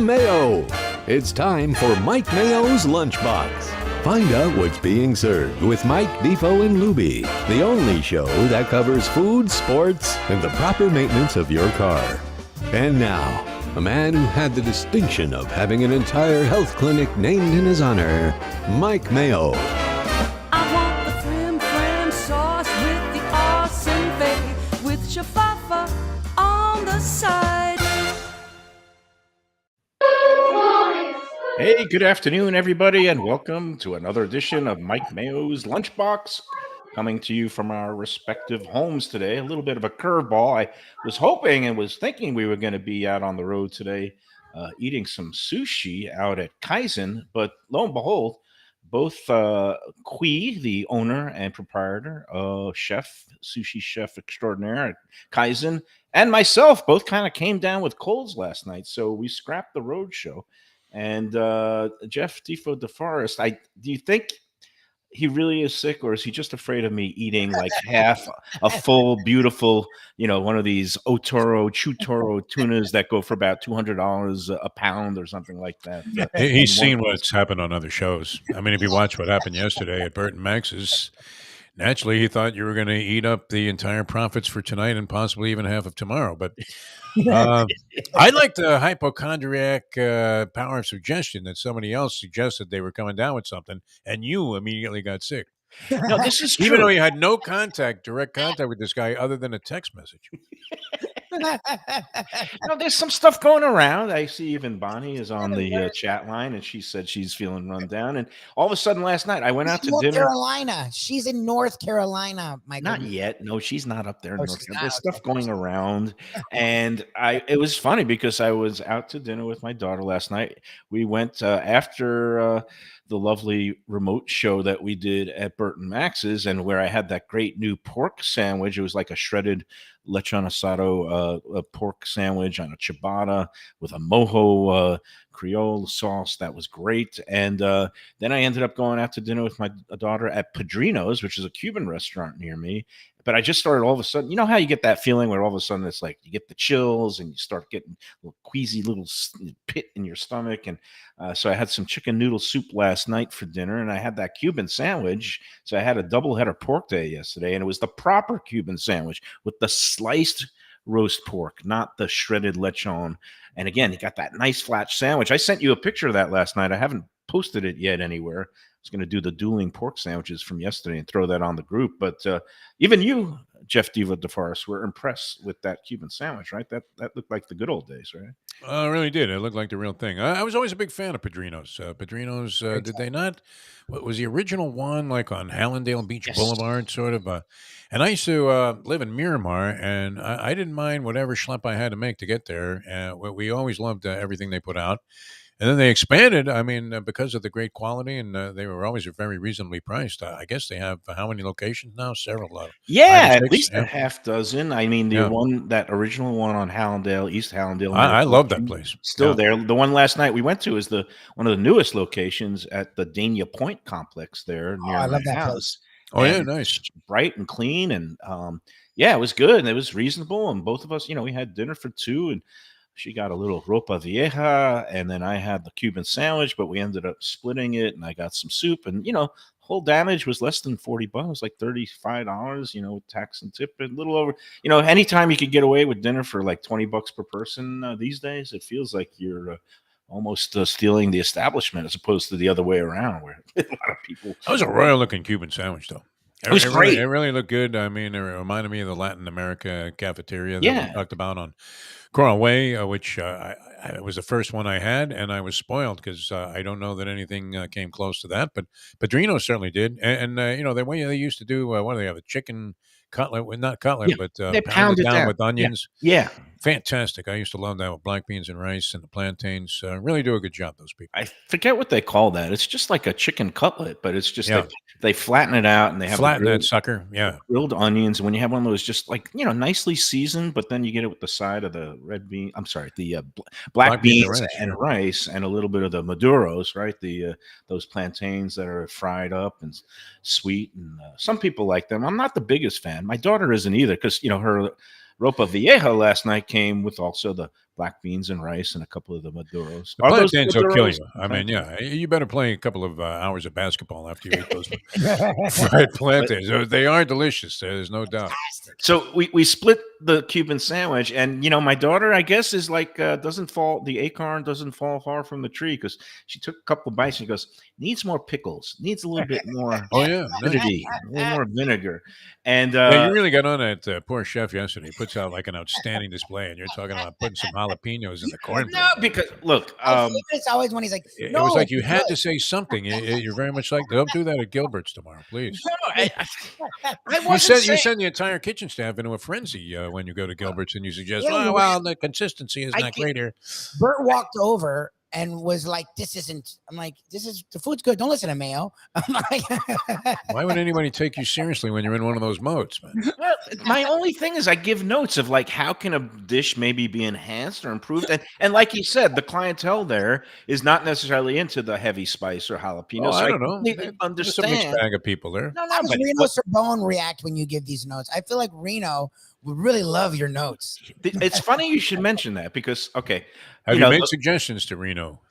Mayo. It's time for Mike Mayo's Lunchbox. Find out what's being served with Mike, Defo and Lubie, the only show that covers food, sports, and the proper maintenance of your car. And now, a man who had the distinction of having an entire health clinic named in his honor, Mike Mayo. I want the flim flam sauce with the awesome fave, with shafafa on the side. Hey, good afternoon, everybody, and welcome to another edition of Mike Mayo's Lunchbox, coming to you from our respective homes today. A little bit of a curveball. I was hoping and was thinking we were going to be out on the road today eating some sushi out at Kaizen, but lo and behold, both Kui, the owner and proprietor, sushi chef extraordinaire at Kaizen, and myself both kind of came down with colds last night, so we scrapped the road show. And Jeff Defo DeForest, do you think he really is sick, or is he just afraid of me eating like half a full, beautiful, one of these Chutoro tunas that go for about $200 a pound or something like that? He's seen what's happened on other shows. I mean, if you watch what happened yesterday at Burt and Max's, naturally he thought you were going to eat up the entire profits for tonight and possibly even half of tomorrow. But I like the hypochondriac power of suggestion that somebody else suggested they were coming down with something, and you immediately got sick. No, this is true. Even though you had no direct contact with this guy other than a text message. There's some stuff going around. I see even Bonnie is on the chat line, and she said she's feeling run down. And all of a sudden last night, I went out to North dinner. Carolina. She's in North Carolina, Michael. Not yet. No, she's not up there in North Carolina. There's stuff going around. And it was funny because I was out to dinner with my daughter last night. We went after the lovely remote show that we did at Burt and Max's, and where I had that great new pork sandwich. It was like a shredded lechon asado pork sandwich on a ciabatta with a mojo Creole sauce. That was great. And then I ended up going out to dinner with my daughter at Padrino's, which is a Cuban restaurant near me. But I just started all of a sudden, you know how you get that feeling where all of a sudden it's like you get the chills and you start getting a little queasy little pit in your stomach. And so I had some chicken noodle soup last night for dinner, and I had that Cuban sandwich. So I had a doubleheader pork day yesterday, and it was the proper Cuban sandwich with the sliced roast pork, not the shredded lechon. And again, you got that nice flat sandwich. I sent you a picture of that last night. I haven't posted it yet anywhere. I was going to do the dueling pork sandwiches from yesterday and throw that on the group. But even you, Jeff Diva DeForest, were impressed with that Cuban sandwich, right? That looked like the good old days, right? It really did. It looked like the real thing. I was always a big fan of Padrino's. Padrino's, did they not? What was the original one, like on Hallandale Beach Boulevard, sort of? And I used to live in Miramar, and I didn't mind whatever schlep I had to make to get there. We always loved everything they put out. And then they expanded, because of the great quality, and they were always very reasonably priced. I guess they have how many locations now? Several. Yeah, at least a half dozen. I mean, that original one on Hallandale, East Hallandale. I love that place. Still there. The one last night we went to is one of the newest locations at the Dania Point complex there near I love my that house. place. Oh, yeah, nice. Bright and clean, and it was good, and it was reasonable. And both of us, we had dinner for two, and she got a little ropa vieja, and then I had the Cuban sandwich, but we ended up splitting it, and I got some soup, and whole damage was less than $40, like $35, with tax and tip, a little over. Anytime you could get away with dinner for like $20 per person these days, it feels like you're almost stealing the establishment as opposed to the other way around, where a lot of people. That was a royal looking Cuban sandwich, though. It was great. It really looked good. I mean, it reminded me of the Latin America cafeteria that we talked about on Coral Way, which I was the first one I had, and I was spoiled because I don't know that anything came close to that. But Padrino certainly did. And the way they used to do, what do they have, a chicken cutlet? Well, not cutlet, but they pound it down with onions. Yeah. Fantastic. I used to love that with black beans and rice and the plantains. Really do a good job, those people. I forget what they call that. It's just like a chicken cutlet, but it's just they flatten it out, and they have that sucker. Yeah. Grilled onions. And when you have one of those just like, nicely seasoned, but then you get it with the side of the black beans and rice and a little bit of the maduros, right? Those plantains that are fried up and sweet. And some people like them. I'm not the biggest fan. My daughter isn't either because, her Ropa Vieja last night came with also the black beans and rice and a couple of the Maduros. The Are those plantains will kill Maduros? you. I mean, yeah, you better play a couple of hours of basketball after you eat those fried plantains. They are delicious. There's no doubt. So we split the Cuban sandwich, and my daughter, I guess, is like the acorn doesn't fall far from the tree, because she took a couple of bites and she goes, needs more pickles, needs a little bit more Oh yeah, nice. acidity, a little more vinegar, and Yeah, you really got on that poor chef yesterday. He puts out like an outstanding display, and you're talking about putting some jalapenos in the cornbread. no, because look, It's always when he's like, It no, was like you it's had good. to say something. You're very much like, don't do that at Gilbert's tomorrow, please. no, I You wasn't send saying. the entire kitchen staff into a frenzy when you go to Gilbert's and you suggest, Yeah, well, the consistency is I not get- great here. Bert walked over and was like, I'm like, the food's good. Don't listen to Mayo. I'm like, Why would anybody take you seriously when you're in one of those modes, man? Well, my only thing is I give notes of like how can a dish maybe be enhanced or improved, and like you said, the clientele there is not necessarily into the heavy spice or jalapeno. Oh, so I don't know. completely There's a mixed understand. bag of people there. No, how does but Reno Sorbonne react when you give these notes? I feel like Reno would really love your notes. it's funny you should mention that, because Have you you know, made the- suggestions to Reno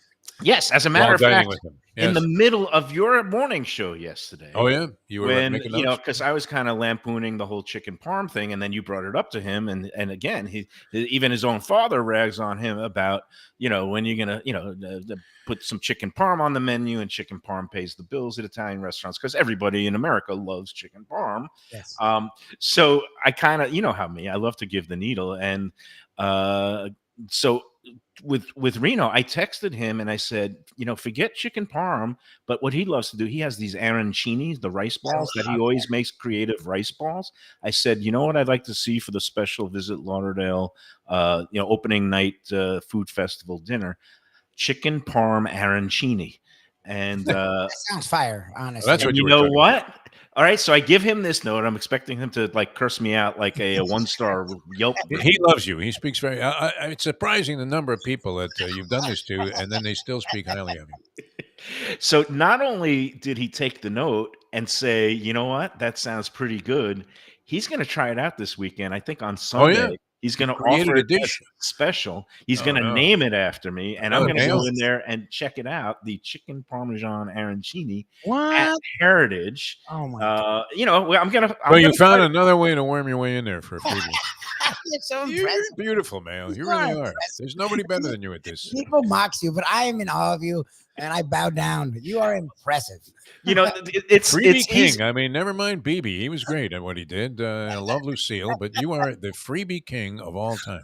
yes, as a matter while of dining fact, with him? in Yes. the middle of your morning show yesterday. Oh yeah, you were When making notes. because I was kind of lampooning the whole chicken parm thing, and then you brought it up to him, and again, even his own father rags on him about when you're gonna put some chicken parm on the menu, and chicken parm pays the bills at Italian restaurants, because everybody in America loves chicken parm. Yes. So I kind of how me, I love to give the needle, and so with Reno, I texted him and I said, forget chicken parm, but what he loves to do, he has these arancinis, the rice balls that he always makes, creative rice balls. I said, you know what I'd like to see for the special Visit Lauderdale, opening night food festival dinner, chicken parm arancini. And That sounds fire, honestly. That's what you you were know talking what? All right, so I give him this note. I'm expecting him to like curse me out like a 1-star Yelp. He loves you. He speaks very. It's surprising the number of people that you've done this to, and then they still speak highly of you. So not only did he take the note and say, you know what, that sounds pretty good, he's going to try it out this weekend. I think on Sunday. yeah? He's going to Created offer a it dish. as special. He's Oh, going to no. name it after me, and I'm Oh, going to go damn. in there and check it out. The chicken parmesan arancini at What? Heritage. Oh my God. I'm going to. Well, you found another way to worm your way in there for a freebie. You're so You're impressive. beautiful, Mayo. You You really are are. There's nobody better than you at this. People mocks you, but I am in awe of you, and I bow down. You are impressive. It's Freebie King. easy. I mean, never mind BB. He was great at what he did. I love Lucille, but you are the Freebie King of all time.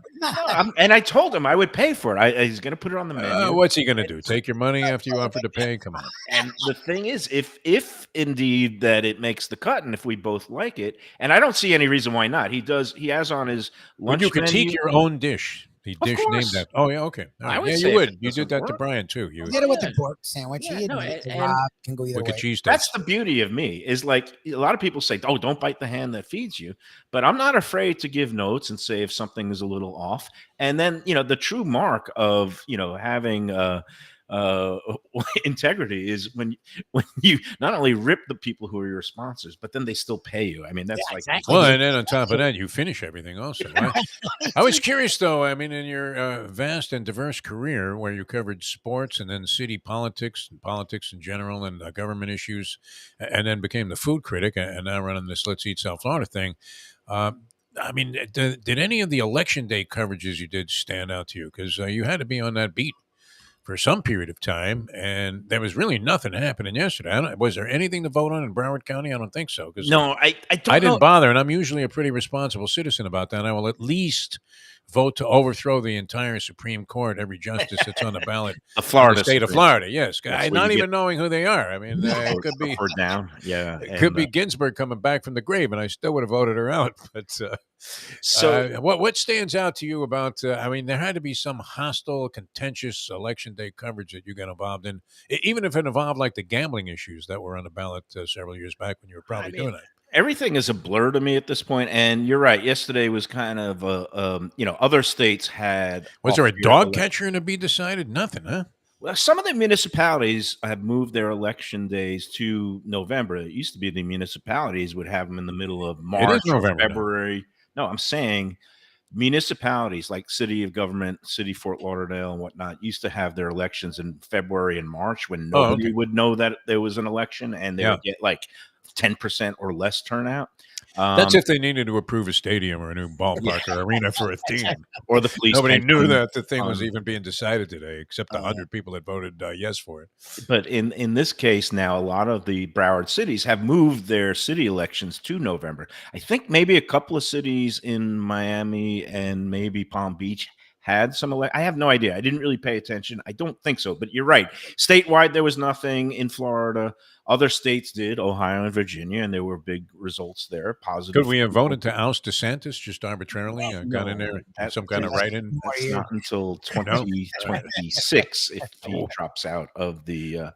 And I told him I would pay for it. He's going to put it on the menu. What's he going to do? Take your money after you offered to pay? Come on. And the thing is, if indeed that it makes the cut, and if we both like it, and I don't see any reason why not. He has on his lunch Would you critique menu. your own dish? The Of dish named course. that. Oh, yeah, okay. All I right. would Yeah, say you if would. it You doesn't did that to work. Brian, too. You I would did it with Yeah. the pork sandwich. Yeah, He no, admitted to and- Rob can go either with the way. cheese sticks. That's the beauty of me, is like a lot of people say, oh, don't bite the hand that feeds you. But I'm not afraid to give notes and say if something is a little off. And then, the true mark of, having integrity is when you not only rip the people who are your sponsors, but then they still pay you. I mean, that's Yeah, like exactly. Well, and then on top of that, you finish everything also. I was curious, though. I mean, in your vast and diverse career where you covered sports and then city politics and politics in general and government issues, and then became the food critic and now running this Let's Eat South Florida thing. I mean, did any of the election day coverages you did stand out to you? Because you had to be on that beat for some period of time, and there was really nothing happening yesterday. Was there anything to vote on in Broward County? I don't think so. Because no, I don't I didn't know. bother, and I'm usually a pretty responsible citizen about that. I will at least vote to overthrow the entire Supreme Court, every justice that's on the ballot The in Florida the state of Supreme Florida. Yes, That's where not you even knowing who they are. I mean, it could be Up or down. Yeah. it could be Ginsburg coming back from the grave, and I still would have voted her out. But so what stands out to you about? I mean, there had to be some hostile, contentious election day coverage that you got involved in, even if it involved like the gambling issues that were on the ballot several years back when you were probably doing that. everything is a blur to me at this point. And you're right. Yesterday was kind of other states had. Was there a off-year dog election- catcher to be decided? Nothing, huh? Well, some of the municipalities have moved their election days to November. It used to be the municipalities would have them in the middle of March or November now. February. No, I'm saying municipalities like city of government, city Fort Lauderdale and whatnot used to have their elections in February and March when Oh, nobody okay. would know that there was an election, and they Yeah. would get like 10% or less turnout. That's if they needed to approve a stadium or a new Yeah. ballpark or arena for a team. Or the police Nobody knew pension that the thing was fund. even being decided today, except the Oh, yeah. 100 people that voted yes for it. But in this case now, a lot of the Broward cities have moved their city elections to November. I think maybe a couple of cities in Miami and maybe Palm Beach had some I have no idea. I didn't really pay attention. I don't think so, but you're right. Statewide, there was nothing. In Florida, other states did, Ohio and Virginia, and there were big results there, positive. Could we have voted to oust DeSantis just arbitrarily? Got in there that some kind of is- write-in? More That's years. not until No? 2026 if he Oh. drops out of the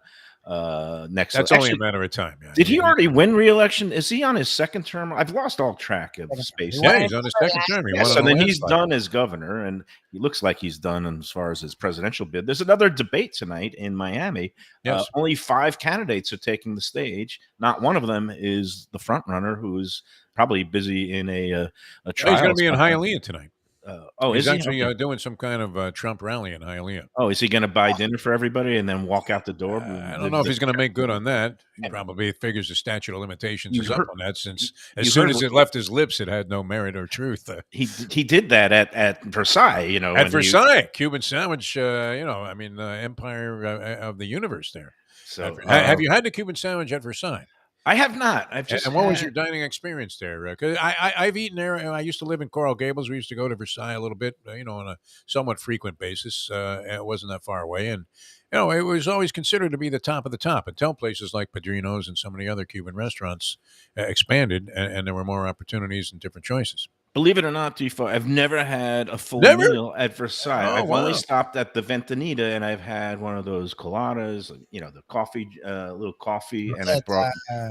next. That's only a matter of time. Yeah. Did he already win re-election? Is he on his second term? I've lost all track of space. Yeah, he's on his second term. He Yeah, won so on the then last he's cycle. done as governor, and he looks like he's done as far as his presidential bid. There's another debate tonight in Miami. Yes. Only 5 candidates are taking the stage. Not one of them is the front runner, who is probably busy in a trial. He's going to be in Hialeah tonight. is He's he? actually Okay. doing some kind of Trump rally in Hialeah. Oh, is he going to buy dinner for everybody and then walk out the door? I don't know if he's going to make good on that. He probably figures the statute of limitations is up on that, since as soon as it left his lips, it had no merit or truth. He did that at Versailles, you know. At Versailles, Cuban sandwich, empire of the universe there. So Have you had the Cuban sandwich at Versailles? I have not. I've just. And what was your dining experience there? Because I've eaten there. I used to live in Coral Gables. We used to go to Versailles a little bit, on a somewhat frequent basis. It wasn't that far away, and it was always considered to be the top of the top until places like Padrino's and some of the other Cuban restaurants expanded, and there were more opportunities and different choices. Believe it or not, Defo, I've never had a full Never? meal at Versailles. Oh, I've only wow. stopped at the Ventanita, and I've had one of those coladas, the coffee, little coffee, and I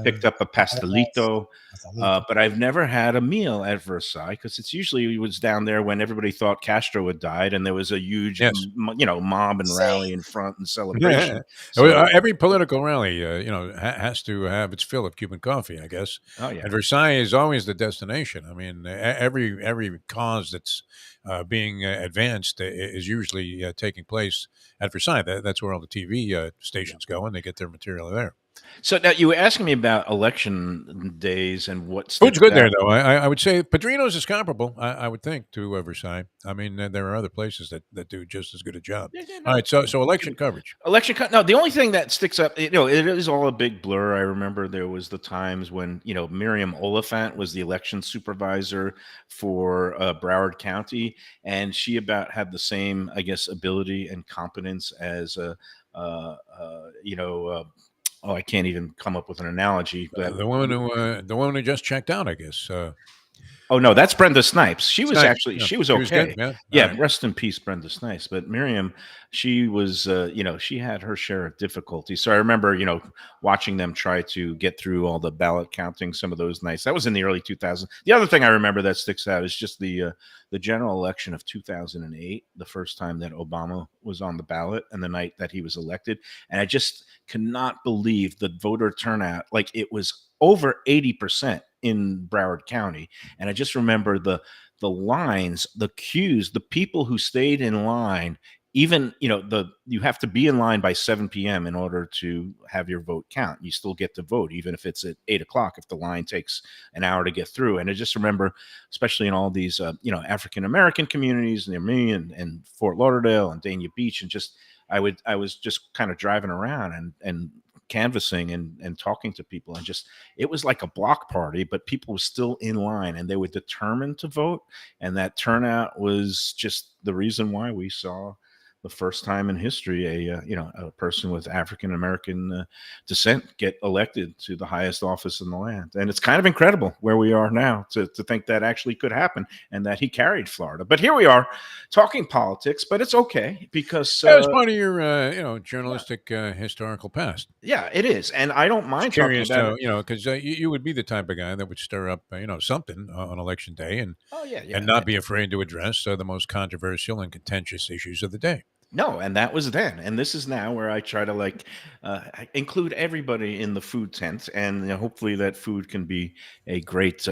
picked up a pastelito. But I've never had a meal at Versailles, because it's usually was down there when everybody thought Castro had died, and there was a huge, mob and rally in front and celebration. Yeah. So, Every political rally, has to have its fill of Cuban coffee, I guess. oh yeah. And Versailles is always the destination. I mean, every cause that's being advanced is usually taking place at Versailles. That's where all the TV stations go, and they get their material there. So now you were asking me about election days and what's Food's good there, though. I would say Padrino's is comparable, I would think, to Versailles. I mean, there are other places that do just as good a job. All right, so election coverage. No, the only thing that sticks up, it is all a big blur. I remember there was the times when, Miriam Oliphant was the election supervisor for Broward County, and she about had the same, I guess, ability and competence as I can't even come up with an analogy. But The woman who just checked out, I guess. oh no, that's Brenda Snipes. She was Snipes, actually yeah. she was She was okay. good, yeah. All right. Rest in peace, Brenda Snipes. But Miriam, she was she had her share of difficulty. So I remember watching them try to get through all the ballot counting some of those nights. That was in the early 2000s. The other thing I remember that sticks out is just the general election of 2008, the first time that Obama was on the ballot and the night that he was elected. And I just cannot believe the voter turnout. Like, it was over 80% in Broward County. And I just remember the lines, the queues, the people who stayed in line. Even, you have to be in line by 7 p.m. in order to have your vote count. You still get to vote, even if it's at 8 o'clock, if the line takes an hour to get through. And I just remember, especially in all these, African-American communities near me and Fort Lauderdale and Dania Beach, and just, I was just kind of driving around and canvassing and talking to people, and just, it was like a block party, but people were still in line and they were determined to vote. And that turnout was just the reason why we saw the first time in history a person with African American descent get elected to the highest office in the land. And it's kind of incredible where we are now to think that actually could happen, and that he carried Florida. But here we are talking politics, but it's okay, because It's part of your journalistic historical past. Yeah, it is. And I don't mind Curious, talking about it. because you would be the type of guy that would stir up, something on election day, and Oh yeah, and not be afraid to address the most controversial and contentious issues of the day. No, and that was then, and this is now where I try to include everybody in the food tent, and hopefully that food can be a great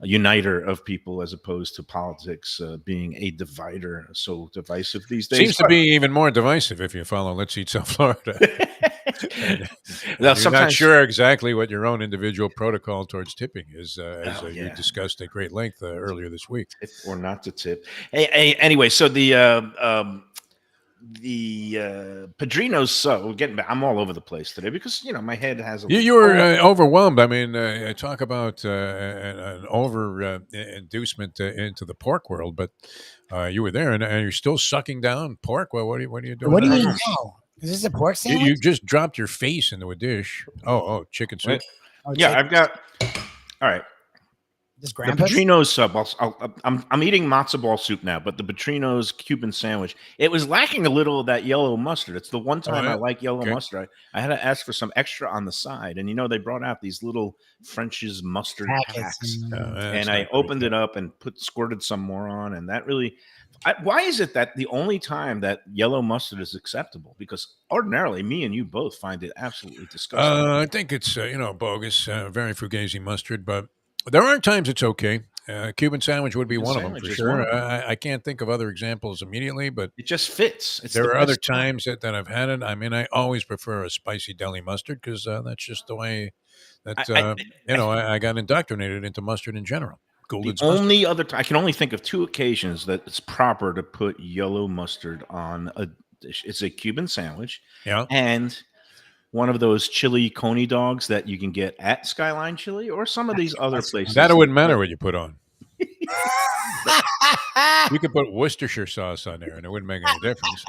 uniter of people as opposed to politics being a divider. So divisive these days. Seems to be even more divisive if you follow Let's Eat South Florida. And Now, you're not sure exactly what your own individual protocol towards tipping is, as you discussed at great length earlier this week. Tip or not to tip. Anyway, so the Padrino's. So getting back, I'm all over the place today because my head has. You were overwhelmed. I mean, talk about an over inducement into the pork world, but you were there, and you're still sucking down pork. Well, what are you doing? What do you mean now? Is this a pork sandwich? You just dropped your face into a dish. Oh, chicken soup. Oh, Yeah, I've got. All right. This The grandpa's? Petrino's sub. I'm eating matzo ball soup now, but the Petrino's Cuban sandwich. It was lacking a little of that yellow mustard. It's the one time yeah? I like yellow Okay. mustard. I had to ask for some extra on the side, and they brought out these little French's mustard packs, and I opened it up and squirted some more on, and that really. Why is it that the only time that yellow mustard is acceptable? Because ordinarily, me and you both find it absolutely disgusting. I think it's bogus, very fugazi mustard, but there are times it's okay. Cuban sandwich would be Cuban one of them sandwich for is sure. one of them. I can't think of other examples immediately, but It just fits. It's there the are other best time. times that I've had it. I mean, I always prefer a spicy deli mustard because that's just the way that I got indoctrinated into mustard in general. The Gould's mustard. only other time I can only think of two occasions that it's proper to put yellow mustard on a dish. It's a Cuban sandwich, Yeah. and one of those chili coney dogs that you can get at Skyline Chili or some of these other places. That it wouldn't matter what you put on. You could put Worcestershire sauce on there, and it wouldn't make any difference.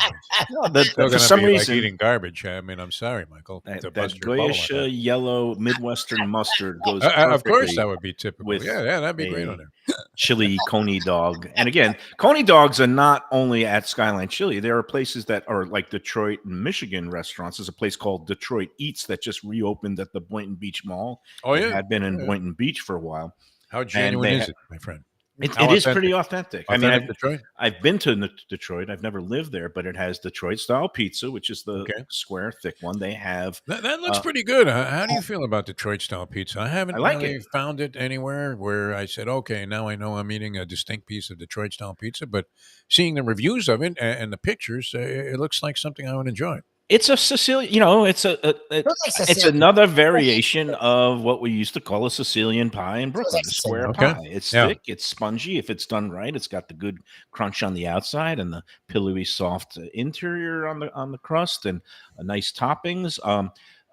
No, Still for gonna some be reason, like eating garbage. I mean, I'm sorry, Michael. that, to that bust your bubble like Goyish that. yellow Midwestern mustard goes Of course, perfectly that would be typical. with Yeah, that'd be great a on there. chili coney dog. And again, coney dogs are not only at Skyline Chili. There are places that are like Detroit and Michigan restaurants. There's a place called Detroit Eats that just reopened at the Boynton Beach Mall. Oh It yeah. had been in Yeah. Boynton Beach for a while. How genuine they is it, my friend? It How is authentic? pretty authentic. I Authentic mean, Detroit. I've been to Detroit. I've never lived there, but it has Detroit style pizza, which is the Okay. square, thick one. They have. That looks Uh, pretty good. How do you feel about Detroit style pizza? I haven't I like really it. found it anywhere where I said, okay, now I know I'm eating a distinct piece of Detroit style pizza. But seeing the reviews of it and the pictures, it looks like something I would enjoy. It's a Sicilian, it's it's another variation of what we used to call a Sicilian pie in Brooklyn, like a square Okay. pie. It's Yeah. thick, it's spongy. If it's done right, it's got the good crunch on the outside and the pillowy, soft interior on the crust, and nice toppings.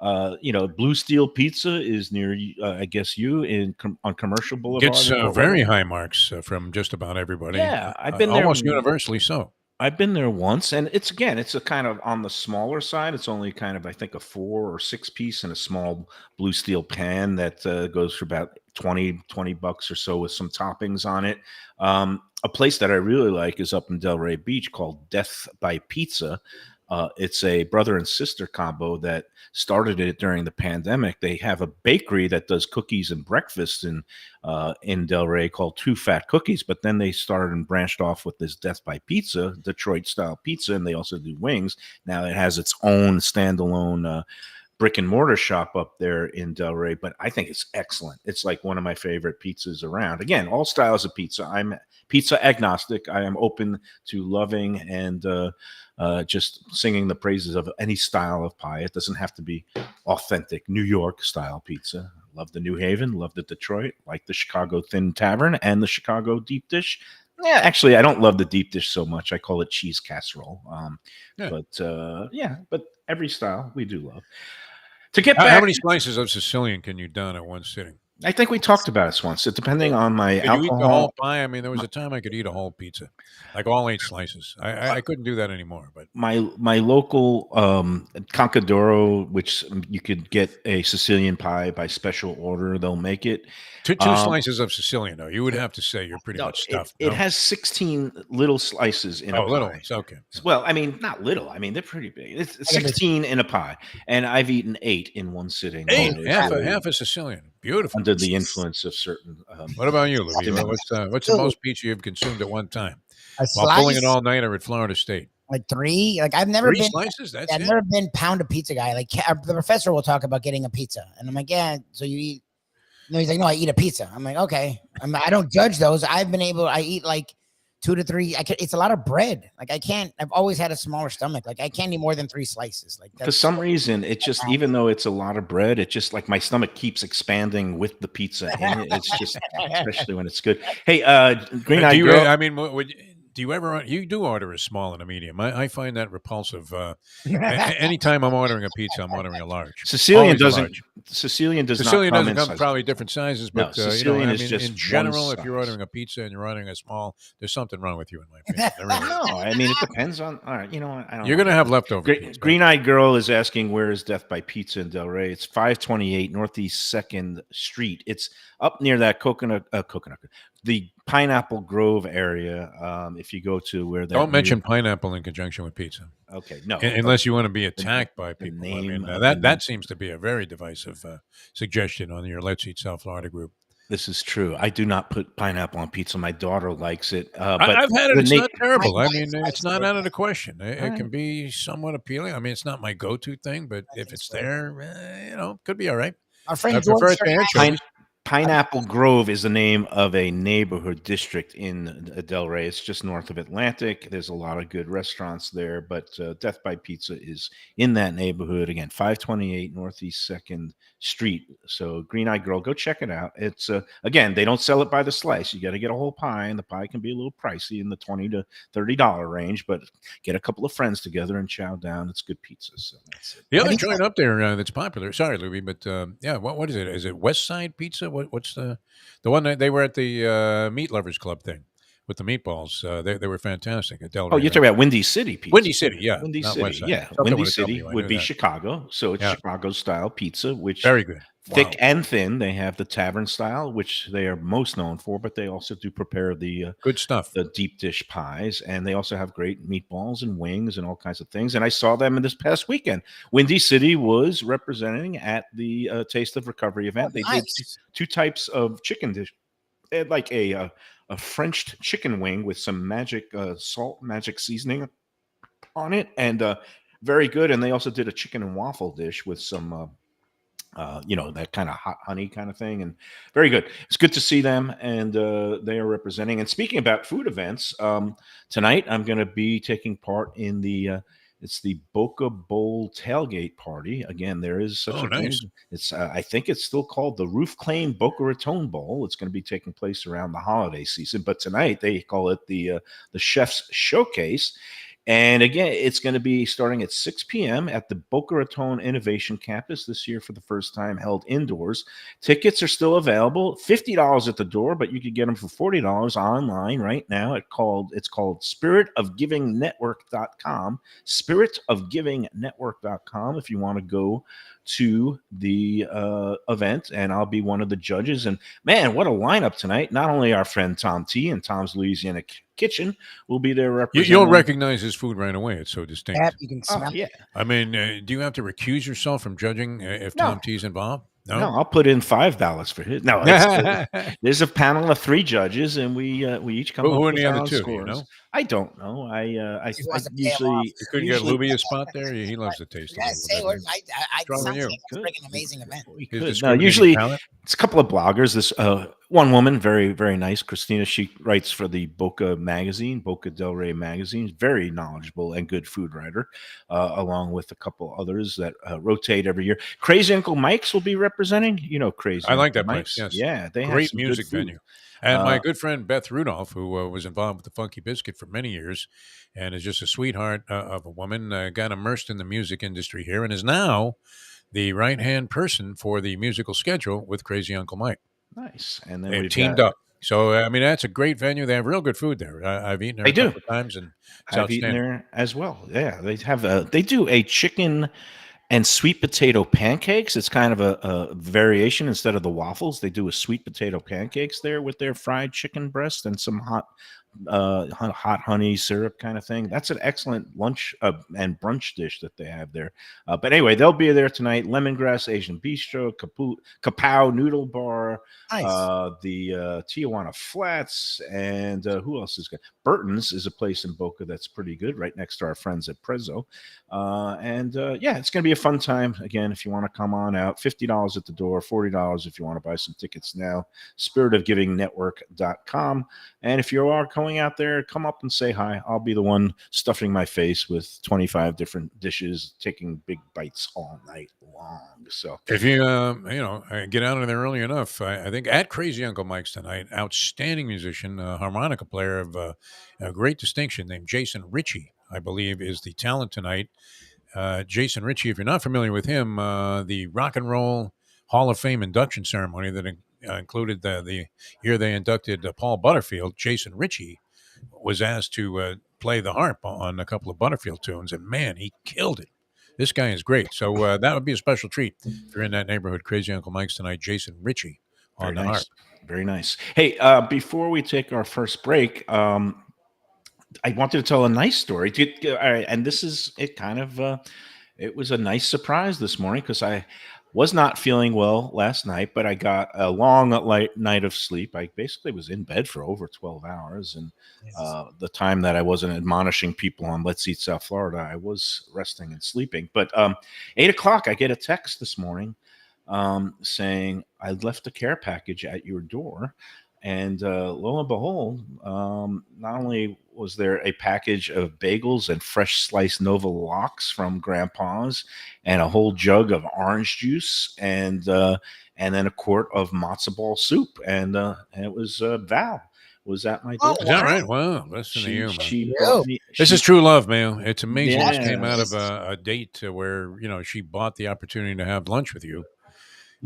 Blue Steel Pizza is near, I guess, on Commercial Boulevard. Gets in very Brooklyn. high marks from just about everybody. Yeah, I've been there almost universally so. I've been there once, and it's a kind of on the smaller side. It's only kind of, I think, a 4 or 6 piece in a small blue steel pan that goes for about $20 or so with some toppings on it. A place that I really like is up in Delray Beach called Death by Pizza. It's a brother and sister combo that started it during the pandemic. They have a bakery that does cookies and breakfast in Delray called Two Fat Cookies, but then they started and branched off with this Death by Pizza, Detroit style pizza, and they also do wings. Now it has its own standalone brick and mortar shop up there in Delray, but I think it's excellent. It's like one of my favorite pizzas around. Again, all styles of pizza. I'm pizza agnostic. I am open to loving and just singing the praises of any style of pie. It doesn't have to be authentic New York style pizza. Love the New Haven, love the Detroit, like the Chicago Thin Tavern and the Chicago Deep Dish. Yeah, actually, I don't love the deep dish so much. I call it cheese casserole. Yeah. But every style we do love. To get How back, many slices of Sicilian can you down at one sitting? I think we talked about it once. Depending on my Could you eat the alcohol, whole pie? I mean, there was a time I could eat a whole pizza, like all 8 slices. I couldn't do that anymore. But my local Concadoro, which you could get a Sicilian pie by special order, they'll make it. two slices of Sicilian, though, you would have to say you're pretty much stuffed. It no? has 16 little slices in a pie. little. It's okay. Well, I mean, not little. I mean, they're pretty big. It's 16 in a pie, and I've eaten 8 in one sitting. 8, Oh, half a Sicilian. Beautiful. under the influence of certain. What about you, Lubie? What's the most pizza you've consumed at one time A while pulling slice? an all-nighter at Florida State? like 3. Like I've never 3 been. slices. That's I've it. never been pound a pizza guy. Like the professor will talk about getting a pizza, and I'm like, yeah. So you eat? No, he's like, no, I eat a pizza. I'm like, okay. I don't judge those. I eat like 2 to 3. It's a lot of bread. Like I can't. I've always had a smaller stomach. Like I can't eat more than 3 slices. Like For some reason, it just, even though it's a lot of bread, it just like my stomach keeps expanding with the pizza in it. It's just, especially when it's good. Hey, Green Do Eyed you? Girl. I mean, do you ever? You do order a small and a medium. I find that repulsive. Anytime I'm ordering a pizza, I'm ordering a large. Sicilian Always a doesn't. large. Sicilian does Sicilian not come doesn't in come sizes. probably different sizes, No, but Sicilian I is mean, just in one general, if you're size. ordering a pizza and you're ordering a small, there's something wrong with you, in my opinion. There really is. No, I mean it depends on. All right, you know what? I don't. You're know. gonna have leftover pizza. Green Eyed Girl is asking where is Death by Pizza in Delray. It's 528 Northeast Second Street. It's up near that the Pineapple Grove area. If you go to where that Don't mention pineapple in conjunction with pizza. Okay, no, Unless you want to be attacked by people. I name mean, of that seems to be a very divisive suggestion on your Let's Eat South Florida group. This is true. I do not put pineapple on pizza. My daughter likes it, but I've had it. the It's not terrible. I mean, Spicy, it's not out of the question. It All right. can be somewhat appealing. I mean, it's not my go-to thing, but if it's there, could be all right. Our I friend prefer George it to anchovies. Pineapple Grove is the name of a neighborhood district in Delray. It's just north of Atlantic. There's a lot of good restaurants there, but Death by Pizza is in that neighborhood. Again, 528 Northeast 2nd Street. So Green Eyed Girl, go check it out. It's, again, they don't sell it by the slice. You got to get a whole pie, and the pie can be a little pricey in the $20 to $30 range, but get a couple of friends together and chow down. It's good pizza. So that's it. The other joint up there that's popular. Sorry, Lubie, but what is it? Is it West Side Pizza? What's the one that they were at the Meat Lovers Club thing with the meatballs? They were fantastic at Delray. Oh, you're talking about Windy City Pizza. Windy City, yeah, Windy not City, West Side. yeah. Something Windy with a City W, I would knew be that. Chicago, so it's Yeah. Chicago style pizza, which Very good. thick Wow. and thin. They have the tavern style, which they are most known for, but they also do prepare the Good stuff. deep dish pies, and they also have great meatballs and wings and all kinds of things. And I saw them in this past weekend. Windy City was representing at the Taste of Recovery event. They did two types of chicken dish. They had like a French chicken wing with some magic salt, magic seasoning on it, and very good. And they also did a chicken and waffle dish with some that kind of hot honey kind of thing, and very good. It's good to see them, and they are representing. And speaking about food events, tonight I'm going to be taking part in the it's the Boca Bowl tailgate party. Again, there is such a nice. thing. It's I think it's still called the Roof Claim Boca Raton Bowl. It's going to be taking place around the holiday season, but tonight they call it the Chef's Showcase. And again, it's going to be starting at 6 p.m. at the Boca Raton Innovation Campus this year for the first time, held indoors. Tickets are still available, $50 at the door, but you could get them for $40 online right now. It's called spiritofgivingnetwork.com, spiritofgivingnetwork.com if you want to go to the event, and I'll be one of the judges. And man, what a lineup tonight. Not only our friend Tom T and Tom's Louisiana Kitchen will be there representing. You'll recognize his food right away. It's so distinct. Yep, you can smell. Yeah. I mean, do you have to recuse yourself from judging if Tom T's involved? No, I'll put in $5 for his. No, there's a panel of 3 judges, and we each come up Who are with the other our 2? scores. You know? I don't know. I wants to pay 'em usually off. You couldn't get Lubie a spot there. He loves the taste. Yeah, say what I Strong on sounds you. like it's like an amazing event. we His could. No, discriminating usually talent? it's a couple of bloggers. This one woman, very very nice, Christina. She writes for the Boca magazine, Boca Del Rey magazine. Very knowledgeable and good food writer, along with a couple others that rotate every year. Crazy Uncle Mike's will be representing. You know, Crazy. I like Uncle that Mike's. place. Yes, Yeah, they have great some good music food. venue. And my good friend Beth Rudolph, who was involved with the Funky Biscuit for many years, and is just a sweetheart of a woman, got immersed in the music industry here, and is now the right-hand person for the musical schedule with Crazy Uncle Mike. Nice, and then They've we've teamed got, up. So I mean, that's a great venue. They have real good food there. I've eaten there They a do. couple of times, and it's I've eaten outstanding. there as well. Yeah, they have they do a chicken and sweet potato pancakes. It's kind of a variation. Instead of the waffles, they do a sweet potato pancakes there with their fried chicken breast and some hot hot honey syrup kind of thing. That's an excellent lunch and brunch dish that they have there. But anyway, they'll be there tonight. Lemongrass Asian Bistro, Kapow Noodle Bar, Nice. the Tijuana Flats, and who else is good? Burton's is a place in Boca that's pretty good, right next to our friends at Prezzo. Yeah, it's going to be a fun time. Again, if you want to come on out, $50 at the door, $40 if you want to buy some tickets now. Spiritofgivingnetwork.com. And if you are going out there, come up and say hi. I'll be the one stuffing my face with 25 different dishes, taking big bites all night long. So if you get out of there early enough, I think at Crazy Uncle Mike's tonight, outstanding musician, harmonica player of a great distinction named Jason Ritchie, I believe, is the talent tonight. Jason Ritchie, if you're not familiar with him, the Rock and Roll Hall of Fame induction ceremony that included the year they inducted Paul Butterfield, Jason Ritchie was asked to play the harp on a couple of Butterfield tunes, and man, he killed it. This guy is great. So that would be a special treat if you're in that neighborhood. Crazy Uncle Mike's tonight, Jason Ritchie on the harp. Very nice. Hey, before we take our first break, I wanted to tell a nice story. And this is it. Kind of, it was a nice surprise this morning because I was not feeling well last night, but I got a long night of sleep. I basically was in bed for over 12 hours, and the time that I wasn't admonishing people on Let's Eat South Florida, I was resting and sleeping. But 8 o'clock, I get a text this morning saying I left a care package at your door. And lo and behold, not only was there a package of bagels and fresh sliced Nova Lox from Grandpa's, and a whole jug of orange juice, and then a quart of matzo ball soup, and it was Val was at my door. Is that right? Wow, listen to you, man. This is She true love, man. It's amazing. This came out Yes. of a date where she bought the opportunity to have lunch with you.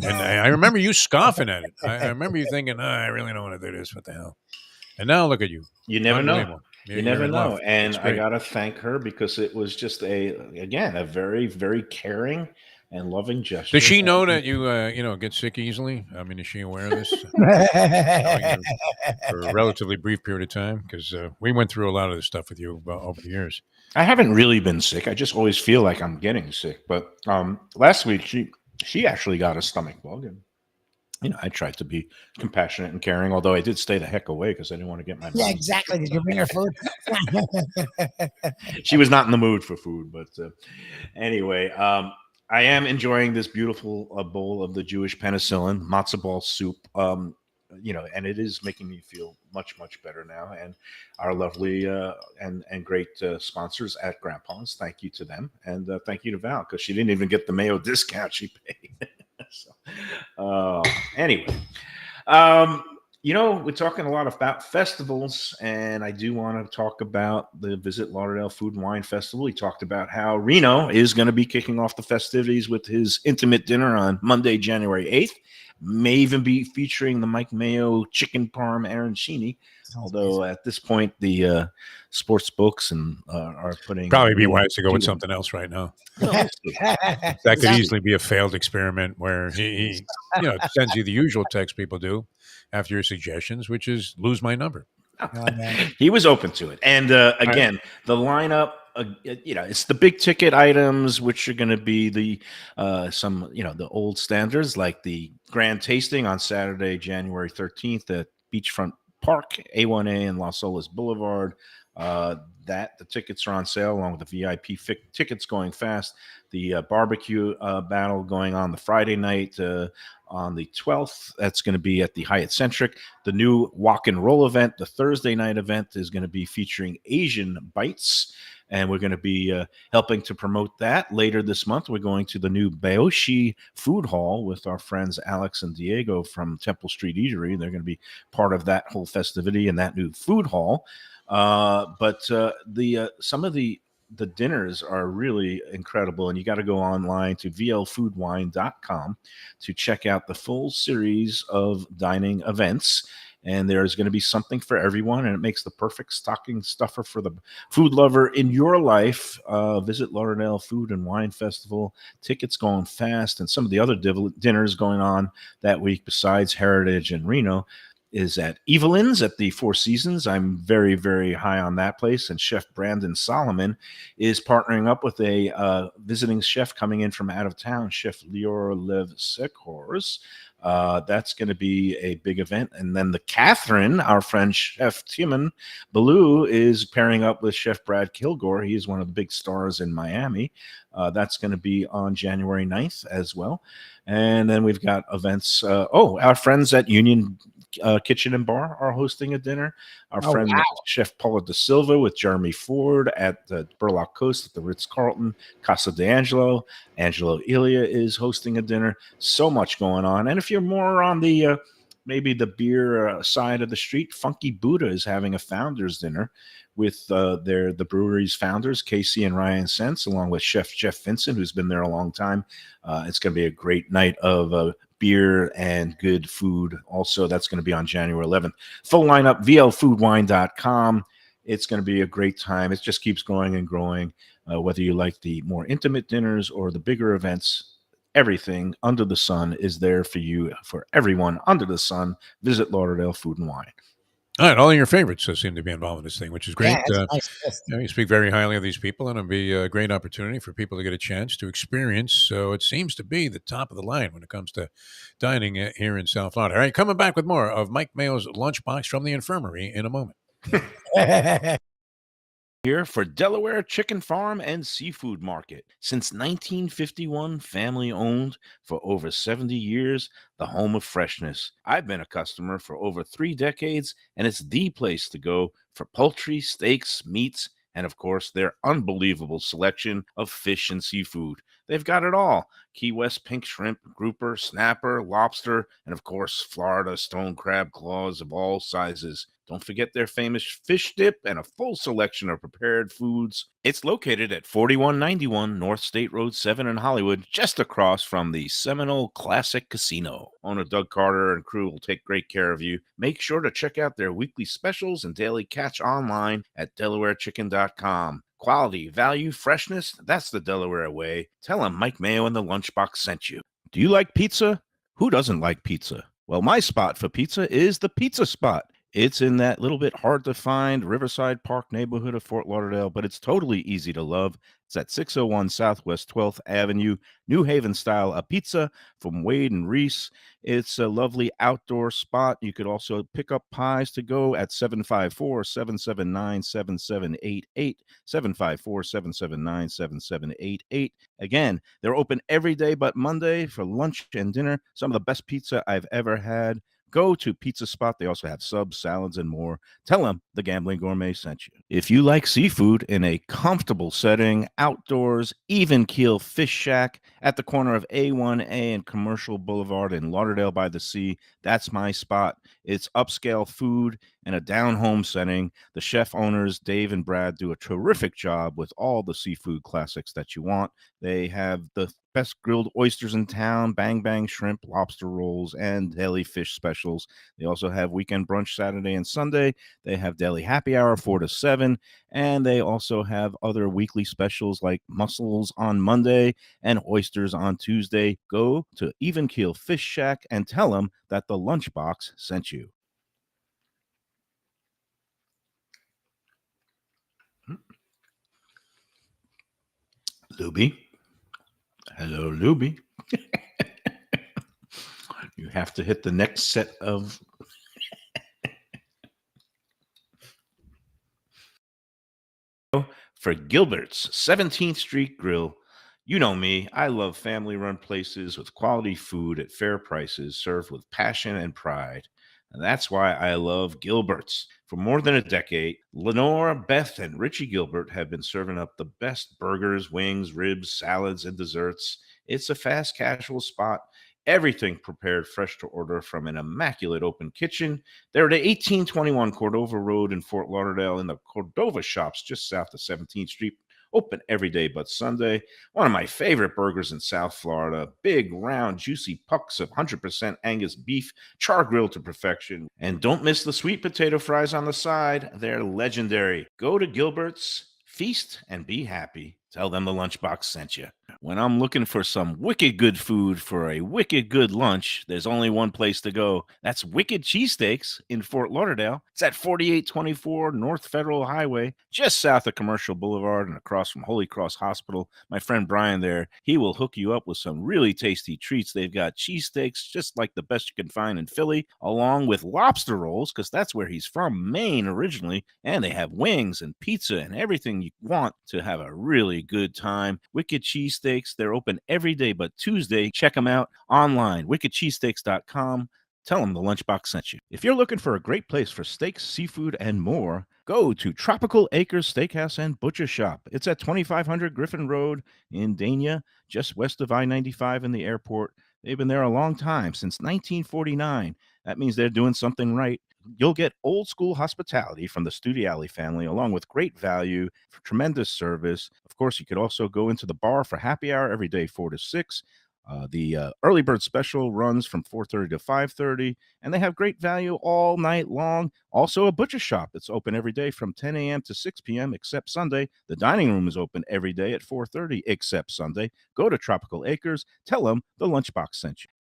And I remember you scoffing at it. I remember you thinking, I really don't want to do this. What the hell? And now look at you. You never know. Unbelievable. You never in know. love. And It's I great. got to thank her because it was just a very, very caring and loving gesture. Does she know that you get sick easily? I mean, is she aware of this for a relatively brief period of time? Because we went through a lot of this stuff with you over the years. I haven't really been sick. I just always feel like I'm getting sick. But last week she actually got a stomach bug, and I tried to be compassionate and caring, although I did stay the heck away because I didn't want to get my Yeah, mom. exactly. Did you bring her food? She was not in the mood for food, but anyway, I am enjoying this beautiful bowl of the Jewish penicillin matzo ball soup. And it is making me feel much, much better now. And our lovely and great sponsors at Grandpa's, thank you to them, and thank you to Val because she didn't even get the Mayo discount she paid. Anyway, we're talking a lot about festivals, and I do want to talk about the Visit Lauderdale Food and Wine Festival. We talked about how Reno is going to be kicking off the festivities with his intimate dinner on Monday, January 8th. May even be featuring the Mike Mayo chicken parm arancini. Although at this point, the sports books are putting Probably be wise to go with something else right now. That could easily be a failed experiment where he sends you the usual text people do after your suggestions, which is lose my number. He was open to it. And again, the lineup, it's the big ticket items, which are going to be the old standards like the grand tasting on Saturday, January 13th at Beachfront Park, A1A and Las Olas Boulevard. The tickets are on sale along with the VIP tickets going fast. The barbecue battle going on the Friday night on the 12th. That's going to be at the Hyatt Centric. The new walk and roll event, the Thursday night event, is going to be featuring Asian Bites. And we're going to be helping to promote that later this month. We're going to the new Bayoshi Food Hall with our friends Alex and Diego from Temple Street Eatery. They're going to be part of that whole festivity in that new food hall. But some of the dinners are really incredible, and you got to go online to vlfoodwine.com to check out the full series of dining events. And there's going to be something for everyone, and it makes the perfect stocking stuffer for the food lover in your life. Visit Lauderdale Food and Wine Festival. Tickets going fast, and some of the other dinners going on that week besides Heritage and Reno. is at Evelyn's at the Four Seasons. I'm very, very high on that place. And Chef Brandon Solomon is partnering up with a visiting chef coming in from out of town, Chef Lior Lev Sekors. That's going to be a big event. And then the Catherine, our friend Chef Timon Baloo, is pairing up with Chef Brad Kilgore. He is one of the big stars in Miami. That's going to be on January 9th as well. And then we've got events. Our friends at Union Kitchen and Bar are hosting a dinner. Our friend Chef Paula Da Silva with Jeremy Ford at the Burlock Coast at the Ritz-Carlton Casa d'Angelo. Angelo Ilia is hosting a dinner. So much going on. And if you're more on the maybe the beer side of the street, Funky Buddha is having a founders dinner with the brewery's founders, Casey and Ryan Sense, along with Chef Jeff Vincent, who's been there a long time. It's going to be a great night of beer and good food. Also, that's going to be on January 11th. Full lineup, vlfoodwine.com. It's going to be a great time. It just keeps growing and growing. Whether you like the more intimate dinners or the bigger events, everything under the sun is there for you, for everyone under the sun. Visit Lauderdale Food and Wine. All right, all of your favorites seem to be involved in this thing, which is great. Yeah, nice you speak very highly of these people, and it'll be a great opportunity for people to get a chance to experience. So it seems to be the top of the line when it comes to dining here in South Florida. All right, coming back with more of Mike Mayo's Lunchbox from the infirmary in a moment. Here for Delaware Chicken Farm and Seafood Market. Since 1951, family owned for over 70 years, the home of freshness. I've been a customer for over 3 decades, and it's the place to go for poultry, steaks, meats, and of course, their unbelievable selection of fish and seafood. They've got it all. Key West pink shrimp, grouper, snapper, lobster, and of course, Florida stone crab claws of all sizes. Don't forget their famous fish dip and a full selection of prepared foods. It's located at 4191 North State Road 7 in Hollywood, just across from the Seminole Classic Casino. Owner Doug Carter and crew will take great care of you. Make sure to check out their weekly specials and daily catch online at DelawareChicken.com. Quality, value, freshness, that's the Delaware way. Tell them Mike Mayo and the Lunchbox sent you. Do you like pizza? Who doesn't like pizza? Well, my spot for pizza is the Pizza Spot. It's in that little bit hard to find Riverside Park neighborhood of Fort Lauderdale, but it's totally easy to love. It's at 601 Southwest 12th Avenue, New Haven style, a pizza from Wade and Reese. It's a lovely outdoor spot. You could also pick up pies to go at 754-779-7788, 754-779-7788. Again, they're open every day but Monday for lunch and dinner. Some of the best pizza I've ever had. Go to Pizza Spot. They also have subs, salads, and more. Tell them the Gambling Gourmet sent you. If you like seafood in a comfortable setting, outdoors, Even Keel Fish Shack at the corner of A1A and Commercial Boulevard in Lauderdale by the Sea, that's my spot. It's upscale food in a down-home setting. The chef owners, Dave and Brad, do a terrific job with all the seafood classics that you want. They have the best grilled oysters in town, bang bang shrimp, lobster rolls, and daily fish specials. They also have weekend brunch Saturday and Sunday. They have daily happy hour 4 to 7, and they also have other weekly specials like mussels on Monday and oysters on Tuesday. Go to Even Keel Fish Shack and tell them that the Lunchbox sent you. Lubie. Hello, Lubie. You have to hit the next set of... For Gilbert's 17th Street Grill. You know me, I love family-run places with quality food at fair prices served with passion and pride. And that's why I love Gilbert's. For more than a decade, Lenore, Beth, and Richie Gilbert have been serving up the best burgers, wings, ribs, salads, and desserts. It's a fast casual spot. Everything prepared fresh to order from an immaculate open kitchen. They're at 1821 Cordova Road in Fort Lauderdale in the Cordova Shops just south of 17th Street. Open every day but Sunday. One of my favorite burgers in South Florida. Big, round, juicy pucks of 100% Angus beef, char grilled to perfection. And don't miss the sweet potato fries on the side. They're legendary. Go to Gilbert's, feast, and be happy. Tell them the Lunchbox sent you. When I'm looking for some wicked good food for a wicked good lunch, there's only one place to go. That's Wicked Cheesesteaks in Fort Lauderdale. It's at 4824 North Federal Highway, just south of Commercial Boulevard and across from Holy Cross Hospital. My friend Brian there, he will hook you up with some really tasty treats. They've got cheesesteaks, just like the best you can find in Philly, along with lobster rolls, because that's where he's from, Maine originally. And they have wings and pizza and everything you want to have a really good time. Wicked Cheesesteaks. They're open every day but Tuesday. Check them out online, wickedcheesesteaks.com. Tell them the Lunchbox sent you. If you're looking for a great place for steaks, seafood, and more, go to Tropical Acres Steakhouse and Butcher Shop. It's at 2500 Griffin Road in Dania, just west of I-95 in the airport. They've been there a long time, since 1949. That means they're doing something right. You'll get old school hospitality from the Studiali family, along with great value, tremendous service. Of course, you could also go into the bar for happy hour every day, 4 to 6. The early bird special runs from 4:30 to 5:30, and they have great value all night long. Also, a butcher shop that's open every day from 10 a.m. to 6 p.m. except Sunday. The dining room is open every day at 4:30 except Sunday. Go to Tropical Acres. Tell them the Lunchbox sent you.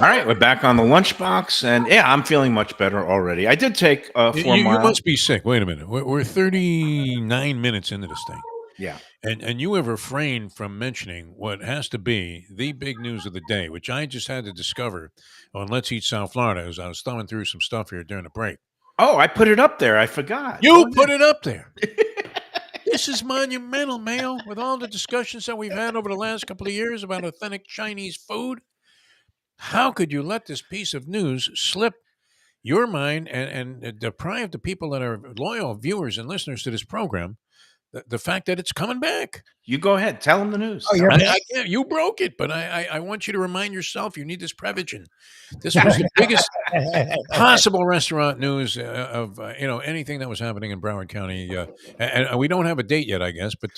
All right, we're back on the Lunchbox, and yeah, I'm feeling much better already. I did take 4 You miles. must be sick. Wait a minute. We're 39 minutes into this thing. Yeah. And you have refrained from mentioning what has to be the big news of the day, which I just had to discover on Let's Eat South Florida as I was thumbing through some stuff here during the break. Oh, I put it up there. I forgot. You put it up there. This is monumental, Mayo, with all the discussions that we've had over the last couple of years about authentic Chinese food. How could you let this piece of news slip your mind and deprive the people that are loyal viewers and listeners to this program the fact that it's coming back? You go ahead. Tell them the news. Oh, you're I can't. You broke it, but I want you to remind yourself you need this Prevagen. This was the biggest possible restaurant news of anything that was happening in Broward County, and we don't have a date yet, I guess. But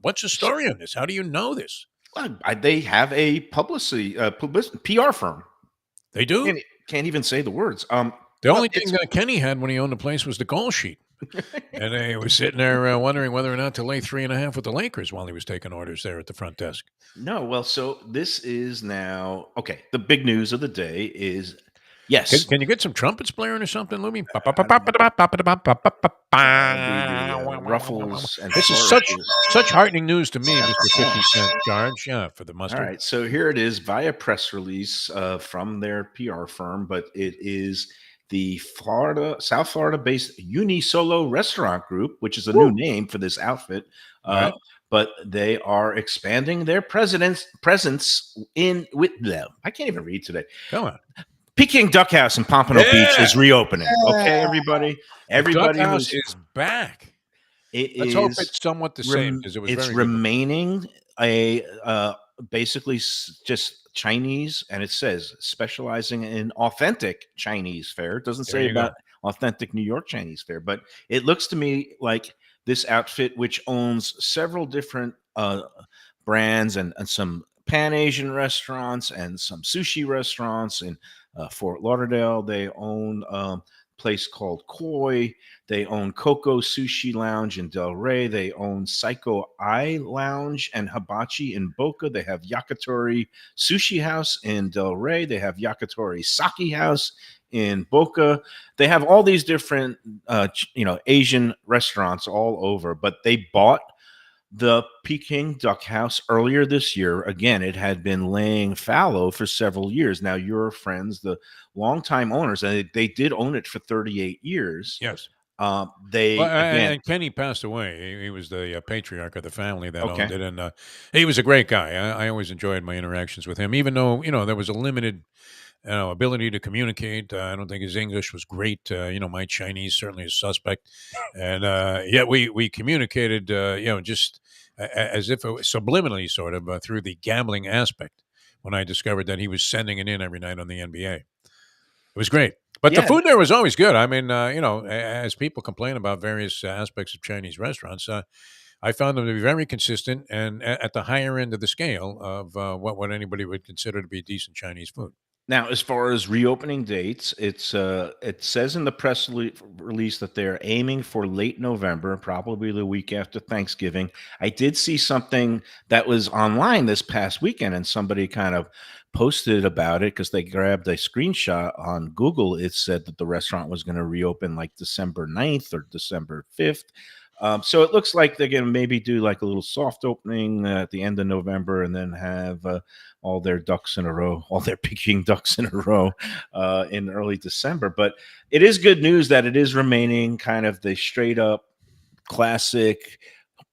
what's the story on this? How do you know this? Well, they have a publicity PR firm. They do. Can't even say the words. The only thing that Kenny had when he owned the place was the call sheet. And he was sitting there wondering whether or not to lay 3.5 with the Lakers while he was taking orders there at the front desk. No, well, so this is now okay. The big news of the day is yes. Can you get some trumpets blaring or something, Lubie? Ruffles and this is such heartening news to me, Mr. 50 Cent Charge. Yeah, for the mustard. All right, so here it is via press release from their PR firm, but it is the South Florida-based Unisolo Restaurant Group, which is a new name for this outfit. Right. But they are expanding their presence in with them. I can't even read today. Come on. Peking Duck House in Pompano Beach is reopening. Okay, everybody. Everybody Duck House is back. Let's hope it's somewhat the same because it was it's very remaining a basically just Chinese, and it says specializing in authentic Chinese fare. It doesn't say about authentic New York Chinese fare, but it looks to me like this outfit, which owns several different brands and some Pan Asian restaurants and some sushi restaurants in Fort Lauderdale. They own a place called Koi. They own Coco Sushi Lounge in Del Rey. They own Psycho Eye Lounge and Hibachi in Boca. They have Yakitori Sushi House in Del Rey. They have Yakitori Sake House in Boca. They have all these different, Asian restaurants all over, but they bought the Peking Duck House earlier this year. Again, it had been laying fallow for several years. Now, your friends, the longtime owners, and they did own it for 38 years. Yes. And Kenny passed away. He was the patriarch of the family that owned it, and he was a great guy. I always enjoyed my interactions with him, even though there was a limited ability to communicate. I don't think his English was great. My Chinese certainly is suspect, and yet we communicated. Just as if it was subliminally, sort of through the gambling aspect. When I discovered that he was sending it in every night on the NBA, it was great. But the food there was always good. I mean, as people complain about various aspects of Chinese restaurants, I found them to be very consistent and at the higher end of the scale of what anybody would consider to be decent Chinese food. Now, as far as reopening dates, it says in the release that they're aiming for late November, probably the week after Thanksgiving. I did see something that was online this past weekend, and somebody kind of posted about it because they grabbed a screenshot on Google. It said that the restaurant was going to reopen like December 9th or December 5th. So it looks like they're going to maybe do like a little soft opening at the end of November, and then have all their ducks in a row, all their Peking ducks in a row in early December. But it is good news that it is remaining kind of the straight up classic,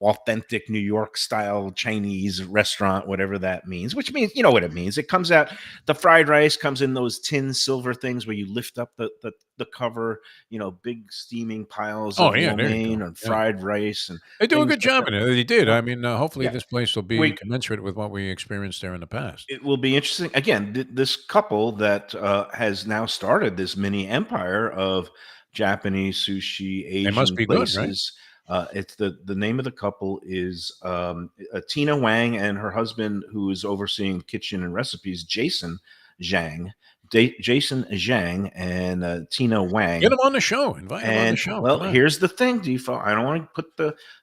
authentic New York style Chinese restaurant, whatever that means, which means, you know what it means. It comes out, the fried rice comes in those tin silver things where you lift up the cover, big steaming piles Oh of yeah, lo there you mein go. and Yeah. fried rice and They do a things good like job that. in it. They did. Uh, I mean, hopefully yeah. this place will be We commensurate with what we experienced there in the past. It will be interesting. Again, this couple that has now started this mini empire of Japanese sushi, They must Asian be good, right? places. It's the name of the couple is Tina Wang, and her husband, who is overseeing kitchen and recipes, Jason Zhang. Jason Zhang and Tina Get Wang. them on the show. Invite them on the And show. well, Come on. here's the thing, Defo. I don't want to put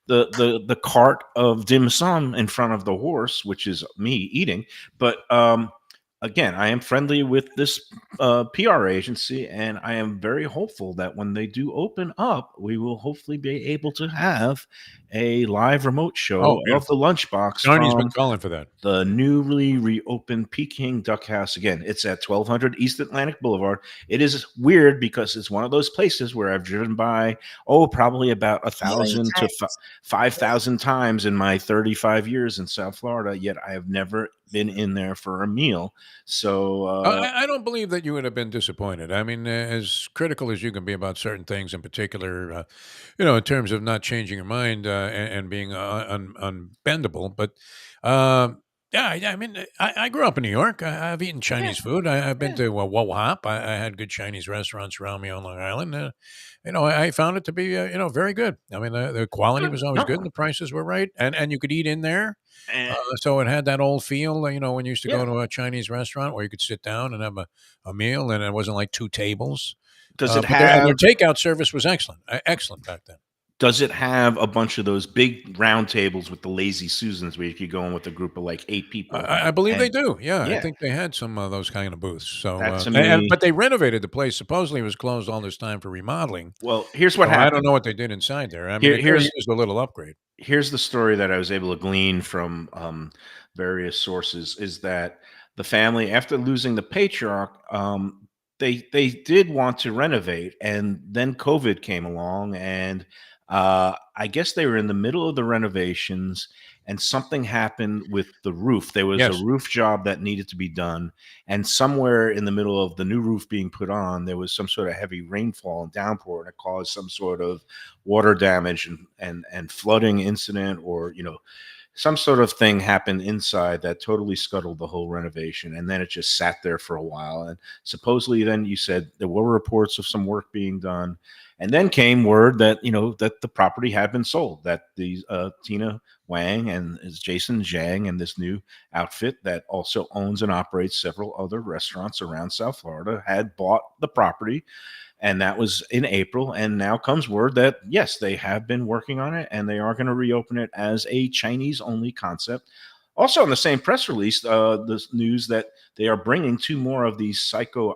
the cart of dim sum in front of the horse, which is me eating. But again, I am friendly with this PR agency, and I am very hopeful that when they do open up, we will hopefully be able to have a live remote Oh, show of the beautiful. Lunchbox Johnny's been from calling for that. the newly reopened Peking Duck House. Again, it's at 1200 East Atlantic Boulevard. It is weird because it's one of those places where I've driven by, probably about Million 1,000 to times. 5,000 times in my 35 years in South Florida, yet I have never been in there for a meal. So, I don't believe that you would have been disappointed. I mean, as critical as you can be about certain things, in particular, in terms of not changing your mind and being unbendable. But yeah, I mean, I grew up in New York. I've eaten yeah, Chinese food. I've been yeah. to Hop. I had good Chinese restaurants around me on Long Island. I found it to be, very good. I mean, the quality Good. was always good, and No, the prices were right, and you could eat in there. and So it had that old feel, when you used to go yeah. to a Chinese restaurant where you could sit down and have a meal, and it wasn't like two tables. Does it But their have takeout service was excellent, excellent back then. Does it have a bunch of those big round tables with the lazy Susans where you could go in with a group of like 8 people? I believe they And do. Yeah, I yeah, think they had some of those kind of booths. So, that to me. but they renovated the place. Supposedly, it was closed all this time for remodeling. Well, here's what So I don't happened. know what they did inside there. I mean, Here, it could have here's used a little upgrade. here's the story that I was able to glean from various sources is that the family, after losing the patriarch, they did want to renovate, and then COVID came along, and I guess they were in the middle of the renovations, and something happened with the roof. There was a Yes. roof job that needed to be done, and somewhere in the middle of the new roof being put on, there was some sort of heavy rainfall and downpour, and it caused some sort of water damage and flooding incident, or some sort of thing happened inside that totally scuttled the whole renovation, and then it just sat there for a while. And supposedly then you said there were reports of some work being done, and then came word that that the property had been sold, that the Tina Wang and Jason Zhang and this new outfit that also owns and operates several other restaurants around South Florida had bought the property, and that was in April. And now comes word that yes, they have been working on it, and they are going to reopen it as a Chinese only concept. Also, in the same press release, the news that they are bringing two more of these Seiko.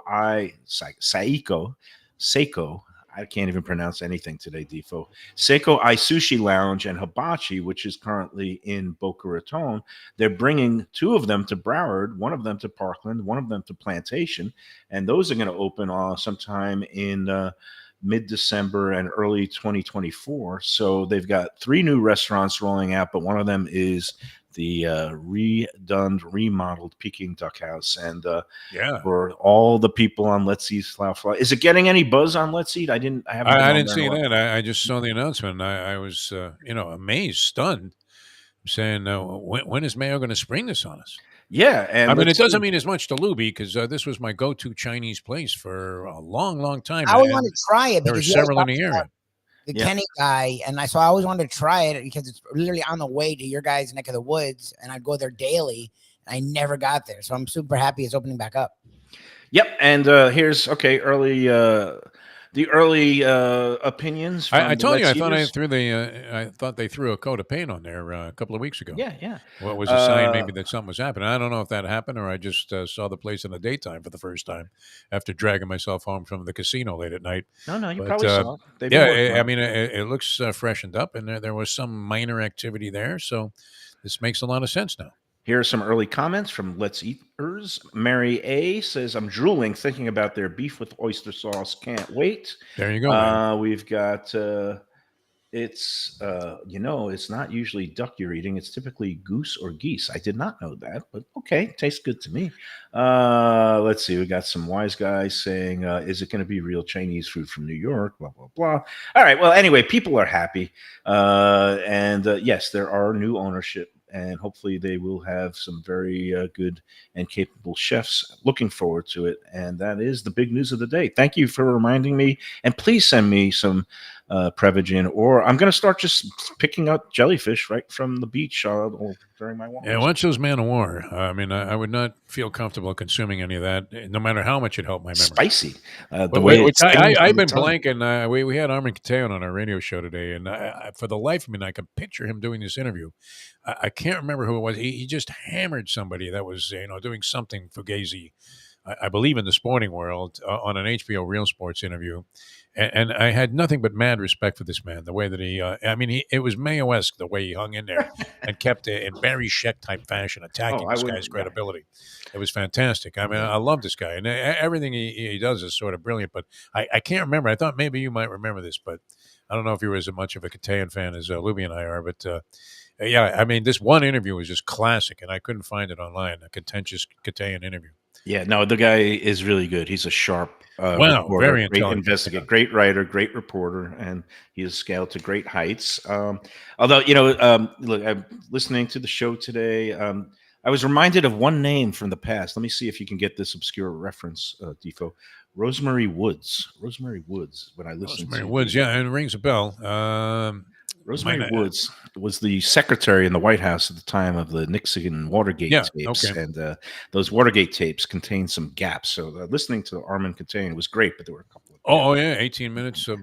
I can't even pronounce anything today, Defo. Seiko I Sushi Lounge and Hibachi, which is currently in Boca Raton. They're bringing two of them to Broward, one of them to Parkland, one of them to Plantation, and those are going to open sometime in mid-December and early 2024. So they've got three new restaurants rolling out, but one of them is the redone, remodeled Peking Duck House. And Yeah. for all the people on Let's Eat South Florida, is it getting any buzz on Let's Eat? I haven't been I on didn't there in see a while. that. I just saw the announcement. I was, amazed, stunned, saying, when is Mayo going to spring this on us? Yeah, I and mean, it let's doesn't see. mean as much to Lubie because this was my go-to Chinese place for a long, long time, I always and wanted to try it there were because you guys several in talked the about area. the Yeah. Kenny guy, and I always wanted to try it because it's literally on the way to your guys' neck of the woods, and I'd go there daily. And I never got there, so I'm super happy it's opening back up. Yep, and here's the early opinions I from the told you Let's I thought Eaters. I thought they threw a coat of paint on there a couple of weeks ago. Yeah, yeah. What was a sign maybe that something was happening? I don't know if that happened or I just saw the place in the daytime for the first time after dragging myself home from the casino late at night. No, no, you But probably saw it. They've been yeah, working I on it. mean, it looks freshened up, and there was some minor activity there, so this makes a lot of sense now. Here are some early comments from Let's Eaters. Mary A says, "I'm drooling thinking about their beef with oyster sauce. Can't wait." There you go, man. We've got it's not usually duck you're eating. It's typically goose or geese. I did not know that, but okay, tastes good to me. Let's see. We got some wise guys saying, "Is it going to be real Chinese food from New York?" Blah blah blah. All right. Well, anyway, people are happy, and yes, there are new ownership, and hopefully they will have some very good and capable chefs. Looking forward to it, and that is the big news of the day. Thank you for reminding me, and please send me some Prevagen, or I'm going to start just picking up jellyfish right from the beach during my walks. Yeah, watch those Man of War. I mean, I would not feel comfortable consuming any of that, no matter how much it helped my memory. Spicy. The But way which it stings on I've the been tongue. blanking. We had Armin Kateon on our radio show today, and for the life of me, and I can picture him doing this interview. I can't remember who it was. He just hammered somebody that was doing something fugazi. I believe in the sporting world on an HBO Real Sports interview, and I had nothing but mad respect for this man. The way that it was Mayo-esque the way he hung in there and kept it in Barry Sheck type fashion, attacking I this would. guy's credibility. It was fantastic. I mean, I love this guy, and everything he does is sort of brilliant. But I can't remember. I thought maybe you might remember this, but I don't know if you were as much of a Kateyan fan as Lubie and I are. But yeah, I mean, this one interview was just classic, and I couldn't find it online. A contentious Kateyan interview. Yeah, no, the guy is really good. He's a sharp Wow, reporter, very great intelligent. investigator, great writer, great reporter, and he has scaled to great heights. Although, look, I'm listening to the show today. I was reminded of one name from the past. Let me see if you can get this obscure reference, Defo. Rosemary Woods. Rosemary Woods. When I listened Rosemary to Woods, yeah, and it rings a bell. Rosemary Woods was the secretary in the White House at the time of the Nixon Watergate tapes, okay. and those Watergate tapes contained some gaps. So listening to Armin Kateyan was great, but there were a couple of Oh yeah, 18 minutes of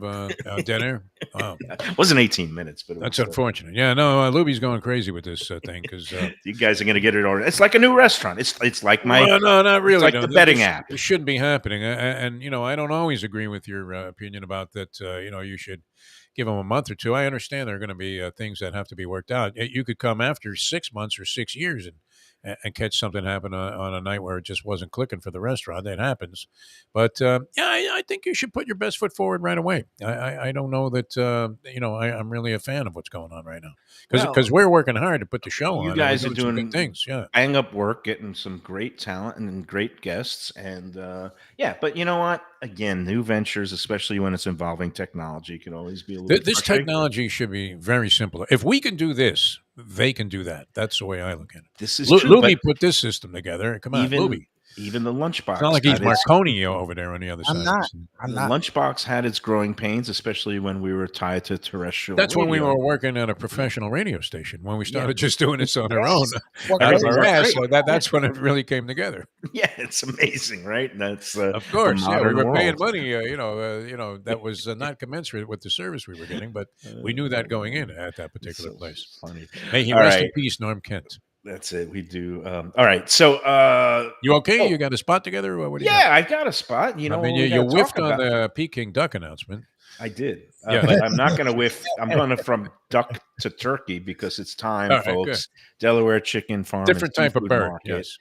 dead air. Wow, it wasn't 18 minutes, but that's unfortunate. Yeah, no, Lubie's going crazy with this thing because you guys are going to get it ordered. It's like a new restaurant. It's like no, not really. It's like the betting app. This shouldn't be happening. And I don't always agree with your opinion about that. You should give them a month or two. I understand there are going to be things that have to be worked out. You could come after 6 months or 6 years and catch something happen on a night where it just wasn't clicking for the restaurant. That happens. But I think you should put your best foot forward right away. I don't know that I'm really a fan of what's going on right now because we're working hard to put the show on. You guys are some doing good things. Yeah, bang up work, getting some great talent and great guests, and but you know what? Again, new ventures, especially when it's involving technology, can always be a little. This technology should be very simple. If we can do this, they can do that. That's the way I look at it. This is true. Lubie put this system together. Come on, Lubie. Even the Lunchbox. It's not like he's Marconi over there on the other side. I'm not. Lunchbox had its growing pains, especially when we were tied to terrestrial. That's radio. when we were working at a professional radio station. When we started just doing this on our own, Well, out of our great. ass. So that's when it really came together. Yeah, it's amazing, right? That's Of course, the yeah, we modern were paying world. money. That was not commensurate with the service we were getting, but we knew that going in at that particular place. Funny. May he All rest in right. peace, Norm Kent. That's it. We do. All right. So, You okay? You got a spot together? Or what do you yeah, I've got a spot. You know, I mean, we you gotta whiffed talk on about- the Peking duck announcement. I did. Yeah. But I'm not going to whiff. I'm going to from duck to turkey because it's time, All right, folks. Delaware Chicken Farm. and Different type of Seafood bird. Market. Yes.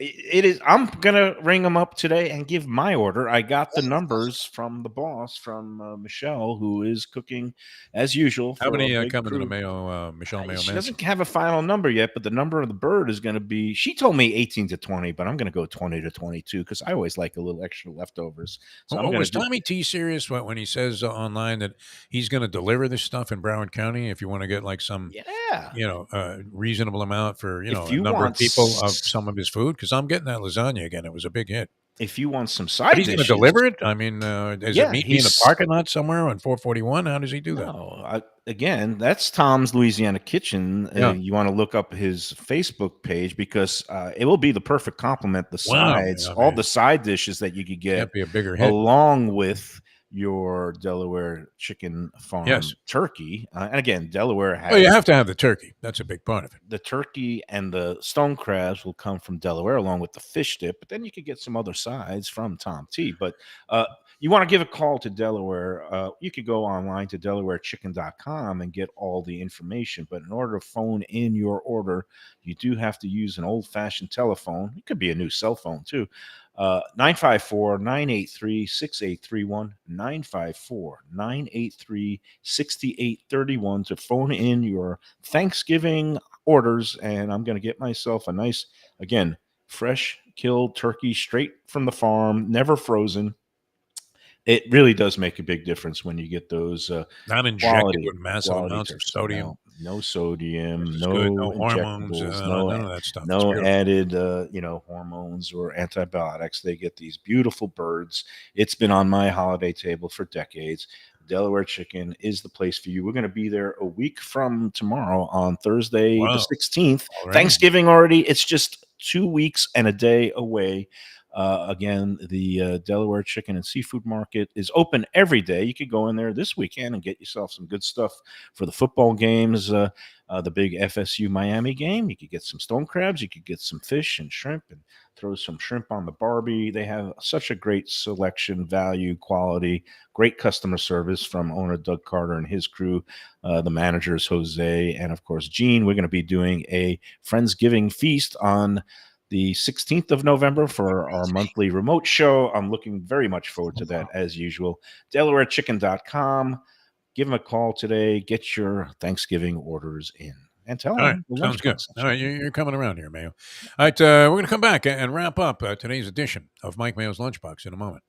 It is. I'm gonna ring them up today and give my order. I got the numbers from the boss, from Michelle, who is cooking as usual. How for a many big come into the crew. Mayo, Michelle Mayo She Manson? doesn't have a final number yet, but the number of the bird is going to be. She told me 18 to 20, but I'm going to go 20 to 22 because I always like a little extra leftovers. So I'm gonna Was do- Tommy T serious when he says online that he's going to deliver this stuff in Broward County if you want to get like some, Yeah. reasonable amount for, If a you number of want people of some of his food? Because I'm getting that lasagna again. It was a big hit. if you want some But side he's going to dishes, deliver it? I mean, does it yeah, meet me in a parking lot somewhere on 441? How does he do that? no, again, that's Tom's Louisiana Kitchen. Yeah. You want to look up his Facebook page because it will be the perfect complement. The Wow. sides, I all mean, the side dishes that you could get can't be a bigger hit. along with your Delaware chicken farm Yes. turkey. And again, Delaware has Well, you have to have the turkey. That's a big part of it. the turkey and the stone crabs will come from Delaware along with the fish dip, but then you could get some other sides from Tom T. But you want to give a call to Delaware, you could go online to delawarechicken.com and get all the information. But in order to phone in your order, you do have to use an old-fashioned telephone. It could be a new cell phone too. 954-983-6831, 954-983-6831 to phone in your Thanksgiving orders. And I'm going to get myself a nice, again, fresh killed turkey straight from the farm, never frozen. It really does make a big difference when you get those Not injected quality, with massive quality amounts of turkeys. sodium. No sodium, Which is no good. No hormones. injectables, None of that stuff. It's no beautiful. added hormones or antibiotics. They get these beautiful birds. It's been on my holiday table for decades. Delaware Chicken is the place for you. We're going to be there a week from tomorrow on Thursday, Wow. the 16th. Already? Thanksgiving already. It's just 2 weeks and a day away. Again, the Delaware Chicken and Seafood Market is open every day. You could go in there this weekend and get yourself some good stuff for the football games, the big FSU Miami game. You could get some stone crabs. You could get some fish and shrimp and throw some shrimp on the Barbie. They have such a great selection, value, quality, great customer service from owner Doug Carter and his crew. The managers, Jose, and of course, Gene. We're going to be doing a Friendsgiving feast on the 16th of November for our monthly remote show. I'm looking very much forward to that as usual. DelawareChicken.com. Give them a call today. Get your Thanksgiving orders in. And tell All right. them. the Sounds good. Lunchbox. All right. You're coming around here, Mayo. All right. We're going to come back and wrap up today's edition of Mike Mayo's Lunchbox in a moment.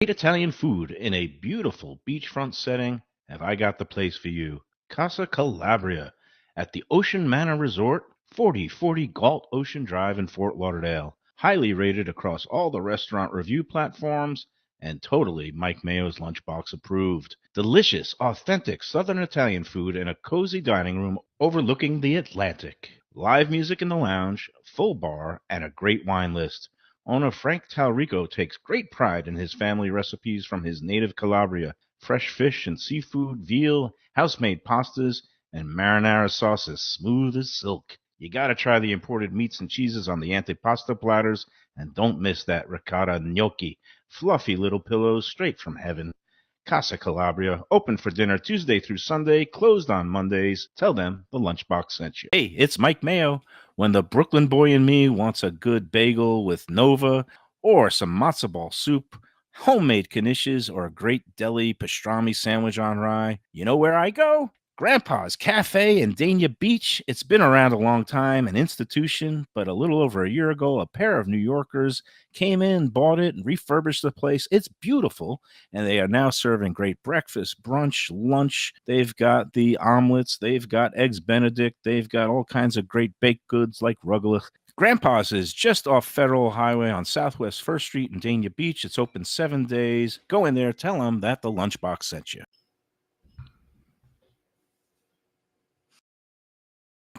Great Italian food in a beautiful beachfront setting. Have I got the place for you? Casa Calabria at the Ocean Manor Resort, 4040 Galt Ocean Drive in Fort Lauderdale. Highly rated across all the restaurant review platforms and totally Mike Mayo's Lunchbox approved. Delicious, authentic Southern Italian food in a cozy dining room overlooking the Atlantic. Live music in the lounge, full bar, and a great wine list. Owner Frank Talrico takes great pride in his family recipes from his native Calabria. Fresh fish and seafood, veal, house-made pastas, and marinara sauces smooth as silk. You gotta try the imported meats and cheeses on the antipasto platters, and don't miss that ricotta gnocchi. Fluffy little pillows straight from heaven. Casa Calabria, open for dinner Tuesday through Sunday, closed on Mondays. Tell them the Lunchbox sent you. Hey, it's Mike Mayo. When the Brooklyn boy in me wants a good bagel with Nova or some matzo ball soup, homemade knishes, or a great deli pastrami sandwich on rye, you know where I go? Grandpa's Cafe in Dania Beach. It's been around a long time, an institution, but a little over a year ago, a pair of New Yorkers came in, bought it, and refurbished the place. It's beautiful, and they are now serving great breakfast, brunch, lunch. They've got the omelets. They've got eggs Benedict. They've got all kinds of great baked goods like rugelach. Grandpa's is just off Federal Highway on Southwest 1st Street in Dania Beach. It's open 7 days. Go in there, tell them that the Lunchbox sent you.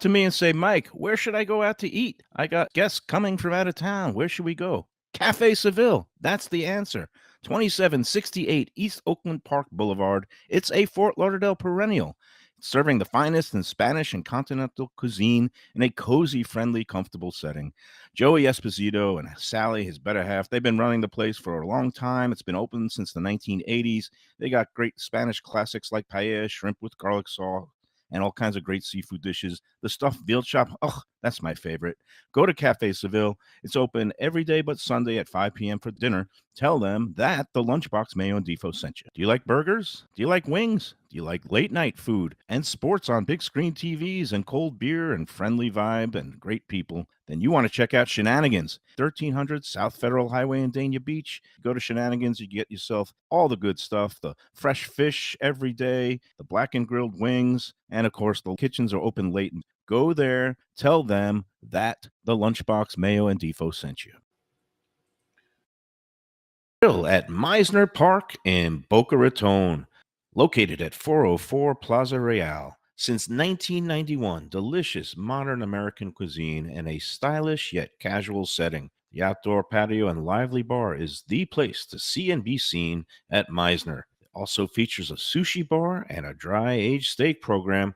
To me and say, Mike, where should I go out to eat? I got guests coming from out of town. Where should we go? Cafe Seville. That's the answer. 2768 East Oakland Park Boulevard. It's a Fort Lauderdale perennial, serving the finest in Spanish and continental cuisine in a cozy, friendly, comfortable setting. Joey Esposito and Sally, his better half, they've been running the place for a long time. It's been open since the 1980s. They got great Spanish classics like paella, shrimp with garlic sauce, and all kinds of great seafood dishes. The stuffed veal chop, oh, that's my favorite. Go to Cafe Seville. It's open every day but Sunday at 5 p.m. for dinner. Tell them that the Lunchbox Mayo and Defo sent you. Do you like burgers? Do you like wings? Do you like late night food and sports on big screen TVs and cold beer and friendly vibe and great people? Then you want to check out Shenanigans, 1300 South Federal Highway in Dania Beach. Go to Shenanigans, you get yourself all the good stuff, the fresh fish every day, the black and grilled wings, and of course, the kitchens are open late. Go there, tell them that the Lunchbox, Mayo, and Defo sent you. At Meisner Park in Boca Raton, located at 404 Plaza Real. Since 1991, delicious modern American cuisine in a stylish yet casual setting. The outdoor patio and lively bar is the place to see and be seen at Meisner. It also features a sushi bar and a dry-aged steak program.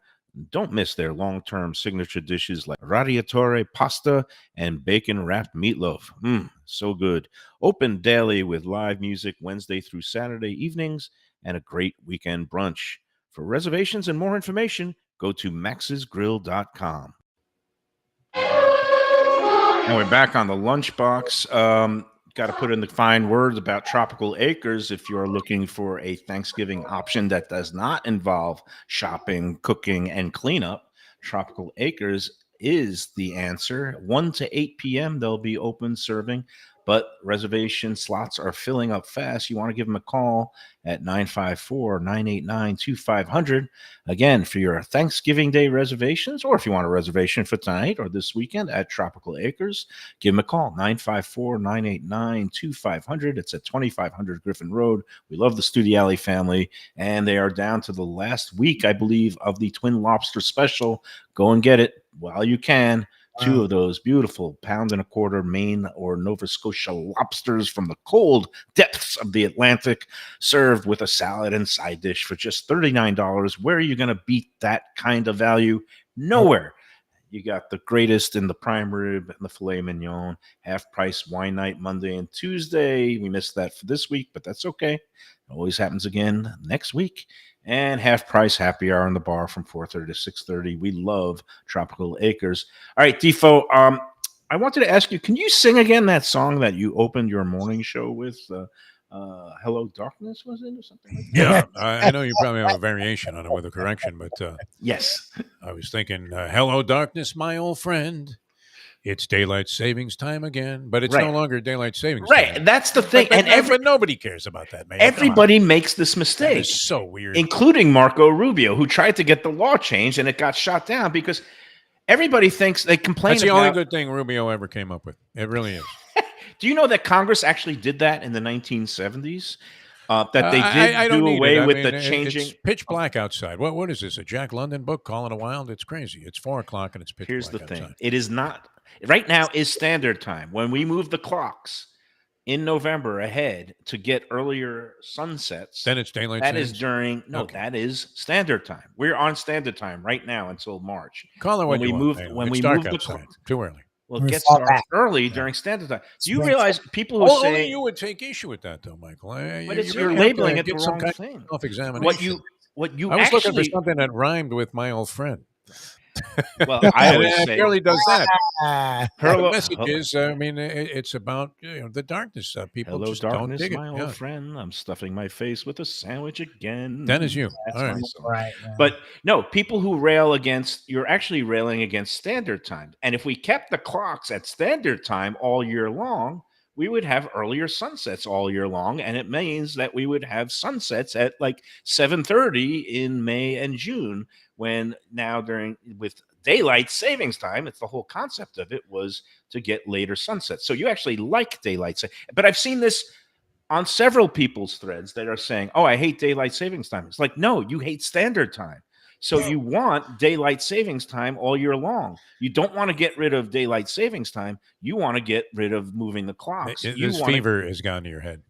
Don't miss their long-term signature dishes like radiatore pasta and bacon-wrapped meatloaf. So good. Open daily with live music Wednesday through Saturday evenings and a great weekend brunch. For reservations and more information, go to maxsgrill.com. And we're back on the Lunchbox. Got to put in the fine words about Tropical Acres if you're looking for a Thanksgiving option that does not involve shopping, cooking, and cleanup. Tropical Acres is the answer. 1 to 8 p.m. they'll be open serving, but reservation slots are filling up fast. You want to give them a call at 954-989-2500. Again, for your Thanksgiving Day reservations, or if you want a reservation for tonight or this weekend at Tropical Acres, give them a call, 954-989-2500. It's at 2500 Griffin Road. We love the Studi Alley family, and they are down to the last week, I believe, of the Twin Lobster Special. Go and get it while you can. Wow. 2 of those beautiful £1.25 Maine or Nova Scotia lobsters from the cold depths of the Atlantic, served with a salad and side dish for just $39. Where are you going to beat that kind of value? Nowhere. You got the greatest in the prime rib and the filet mignon. Half price wine night Monday and Tuesday. We missed that for this week, but that's okay. It always happens again next week. And half price happy hour in the bar from 4:30 to 6:30. We love Tropical Acres. All right, Defo, I wanted to ask you, can you sing again that song that you opened your morning show with? Hello Darkness, was it, or something like that? Yeah, I know you probably have a variation on it with a correction, but yes. I was thinking, hello darkness, my old friend. It's daylight savings time again, but it's no longer daylight savings time. Right, that's the thing. But nobody cares about that, man. Everybody makes this mistake. It's so weird. Including Marco Rubio, who tried to get the law changed, and it got shot down because everybody thinks they complain That's the only good thing Rubio ever came up with. It really is. Do you know that Congress actually did that in the 1970s? That they did do away with the changing. It's pitch black outside. What is this? A Jack London book, Calling a Wild? It's crazy. It's 4:00 and it's pitch black. Here's the thing. Outside. It is not. Right now is standard time. When we move the clocks in November ahead to get earlier sunsets, then it's daylight That savings? is during, no, Okay. That is standard time. We're on standard time right now until March. Call it what When you we want, move, man. when It's we dark move the outside. clock. Too early. Well, it gets fall dark back. early during standard time. Do you Spring realize people who Only say, you would take issue with that, though, Michael. but you're really labeling have it to the get some wrong kind thing. of self-examination. What you I was looking for actually, something that rhymed with my old friend. well, I always it say, barely does that. Hello- The message is, it's about the darkness. People Hello, just don't darkness, dig it. my old friend. I'm stuffing my face with a sandwich again. That is you. That's All right. my song. Right. Yeah. But no, people who rail against, you're actually railing against standard time. And if we kept the clocks at standard time all year long, we would have earlier sunsets all year long. And it means that we would have sunsets at like 7:30 in May and June, when now with daylight savings time, it's the whole concept of it was to get later sunsets. So you actually like daylight savings. But I've seen this on several people's threads that are saying, oh, I hate daylight savings time. It's like, no, you hate standard time. So you want daylight savings time all year long. You don't want to get rid of daylight savings time. You want to get rid of moving the clocks. This fever has gone to your head.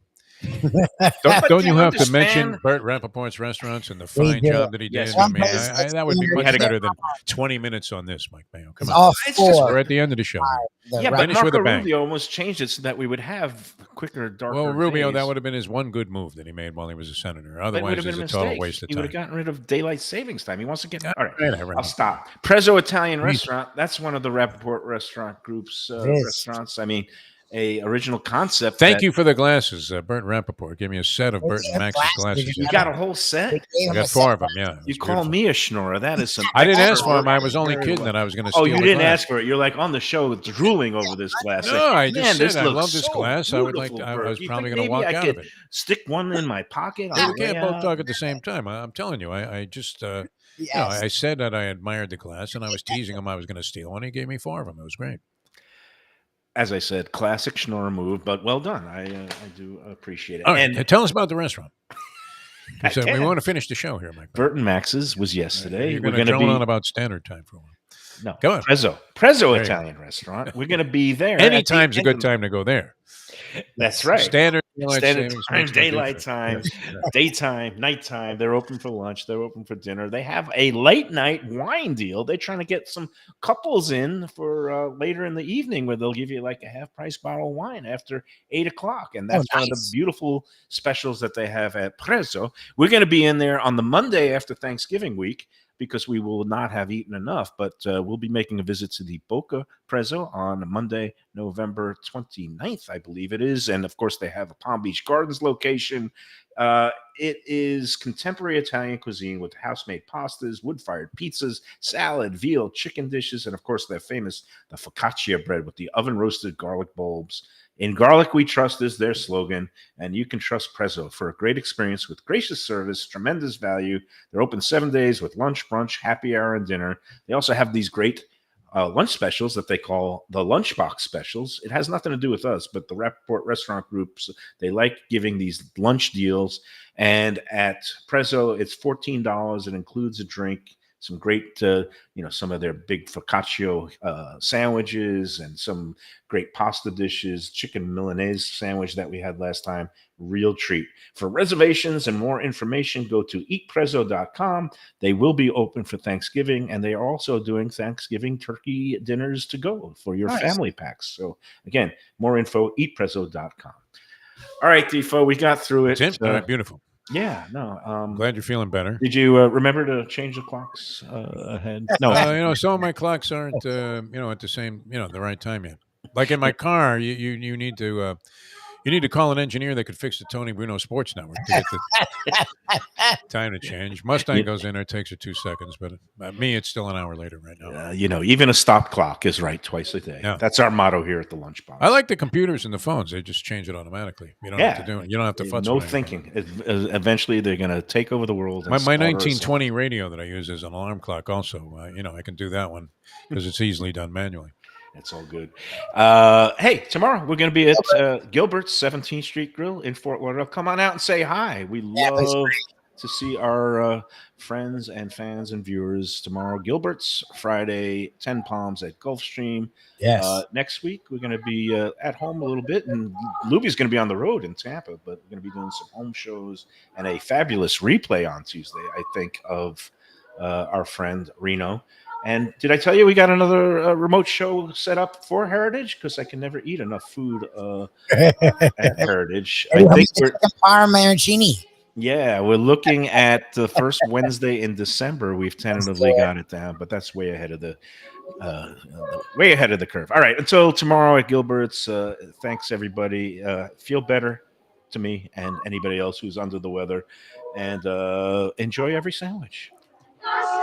But Don't do you you have to understand- mention Burt Rappaport's restaurants and the fine do. job that he did? Yes. I mean, One that would be place much had to better than 20 minutes on this, Mike Mayo. Come It's on. all It's just- four. We're at the end of the show. Yeah, but Finish with a Marco bang. Rubio almost changed it so that we would have quicker, darker Well, Rubio, days. that would have been his one good move that he made while he was a senator. But it would Otherwise, have been it's a a total mistake. waste of He would time. have gotten rid of daylight savings time. He wants to get all right. Whatever. I'll stop. Prezzo Italian Please. Restaurant. That's one of the Rappaport restaurant groups It is. restaurants. I mean, a original concept. Thank you for the glasses. Bert Rappaport gave me a set of Bert and Max's glasses. You got a whole set? I got 4 of them, yeah. You call me a schnorrer. That is some I didn't extra ask for them. work. I was only Very kidding well. that I was going to steal Oh, you the didn't glass. ask for it. You're like on the show drooling over this glass. No, I Man, just this said I looks love this so glass. I would like. beautiful, I Bert. was You probably think going to maybe walk I out of could it. stick one in my pocket on Hey, the we can't way both out? talk at the same time. I'm telling you. I just, you know, I said that I admired the glass, and I was teasing him I was going to steal one. He gave me 4 of them. It was great. As I said, classic schnorrer move, but well done. I do appreciate it. All right, And tell us about the restaurant. I So we can. want to finish the show here, Mike. Bert and Max's was yesterday. You're We're going to going to drone be on about standard time for a while. no Go on. Prezzo There you Italian restaurant. We're going to be there. at the Anytime's a end good of- time to go there. That's right. Standard daylight Standard savings time, makes no daylight difference. time, Yes. daytime, nighttime. They're open for lunch. They're open for dinner. They have a late night wine deal. They're trying to get some couples in for later in the evening where they'll give you like a half price bottle of wine after 8 o'clock. And that's one of the beautiful specials that they have at Prezzo. We're going to be in there on the Monday after Thanksgiving week, because we will not have eaten enough, but we'll be making a visit to the Boca Prezzo on Monday, November 29th, I believe it is. And of course, they have a Palm Beach Gardens location. It is contemporary Italian cuisine with house-made pastas, wood-fired pizzas, salad, veal, chicken dishes, and of course, the focaccia bread with the oven-roasted garlic bulbs. In garlic we trust is their slogan, and you can trust Prezzo for a great experience with gracious service, tremendous value. They're open 7 days with lunch, brunch, happy hour, and dinner. They also have these great lunch specials that they call the Lunchbox specials. It has nothing to do with us, but the Rappaport restaurant groups, they like giving these lunch deals. And at Prezzo, it's $14. It includes a drink, some great, some of their big focaccia sandwiches and some great pasta dishes, chicken Milanese sandwich that we had last time. Real treat. For reservations and more information, go to eatprezzo.com. They will be open for Thanksgiving, and they are also doing Thanksgiving turkey dinners to go for your family packs. So again, more info, eatprezzo.com. All right, Defo, we got through it. Tim, beautiful. Yeah, no. I'm glad you're feeling better. Did you remember to change the clocks ahead? No, some of my clocks aren't, at the same, the right time yet. Like in my car, you need to call an engineer that could fix the Tony Bruno Sports Network to get the time to change. Mustang goes in there, takes her 2 seconds, but me, it's still an hour later right now. Even a stop clock is right twice a day. Yeah. That's our motto here at the Lunchbox. I like the computers and the phones; they just change it automatically. You don't have to do it. You don't have to futz. No with thinking. Eventually, they're going to take over the world. My 1920 radio that I use is an alarm clock. Also, I can do that one because it's easily done manually. It's all good. Hey, tomorrow we're going to be at Gilbert's 17th Street Grill in Fort Lauderdale. Come on out and say hi. We love to see our friends and fans and viewers tomorrow. Gilbert's Friday, 10 Palms at Gulfstream. Yes. Next week, we're going to be at home a little bit, and Lubie's going to be on the road in Tampa, but we're going to be doing some home shows and a fabulous replay on Tuesday, I think, of our friend Reno. And did I tell you we got another remote show set up for Heritage? Because I can never eat enough food at Heritage. I think we're Parmigiani. Yeah, we're looking at the first Wednesday in December. We've tentatively got it down, but that's way ahead of the curve. All right, until tomorrow at Gilbert's. Thanks everybody. Feel better to me and anybody else who's under the weather, and enjoy every sandwich.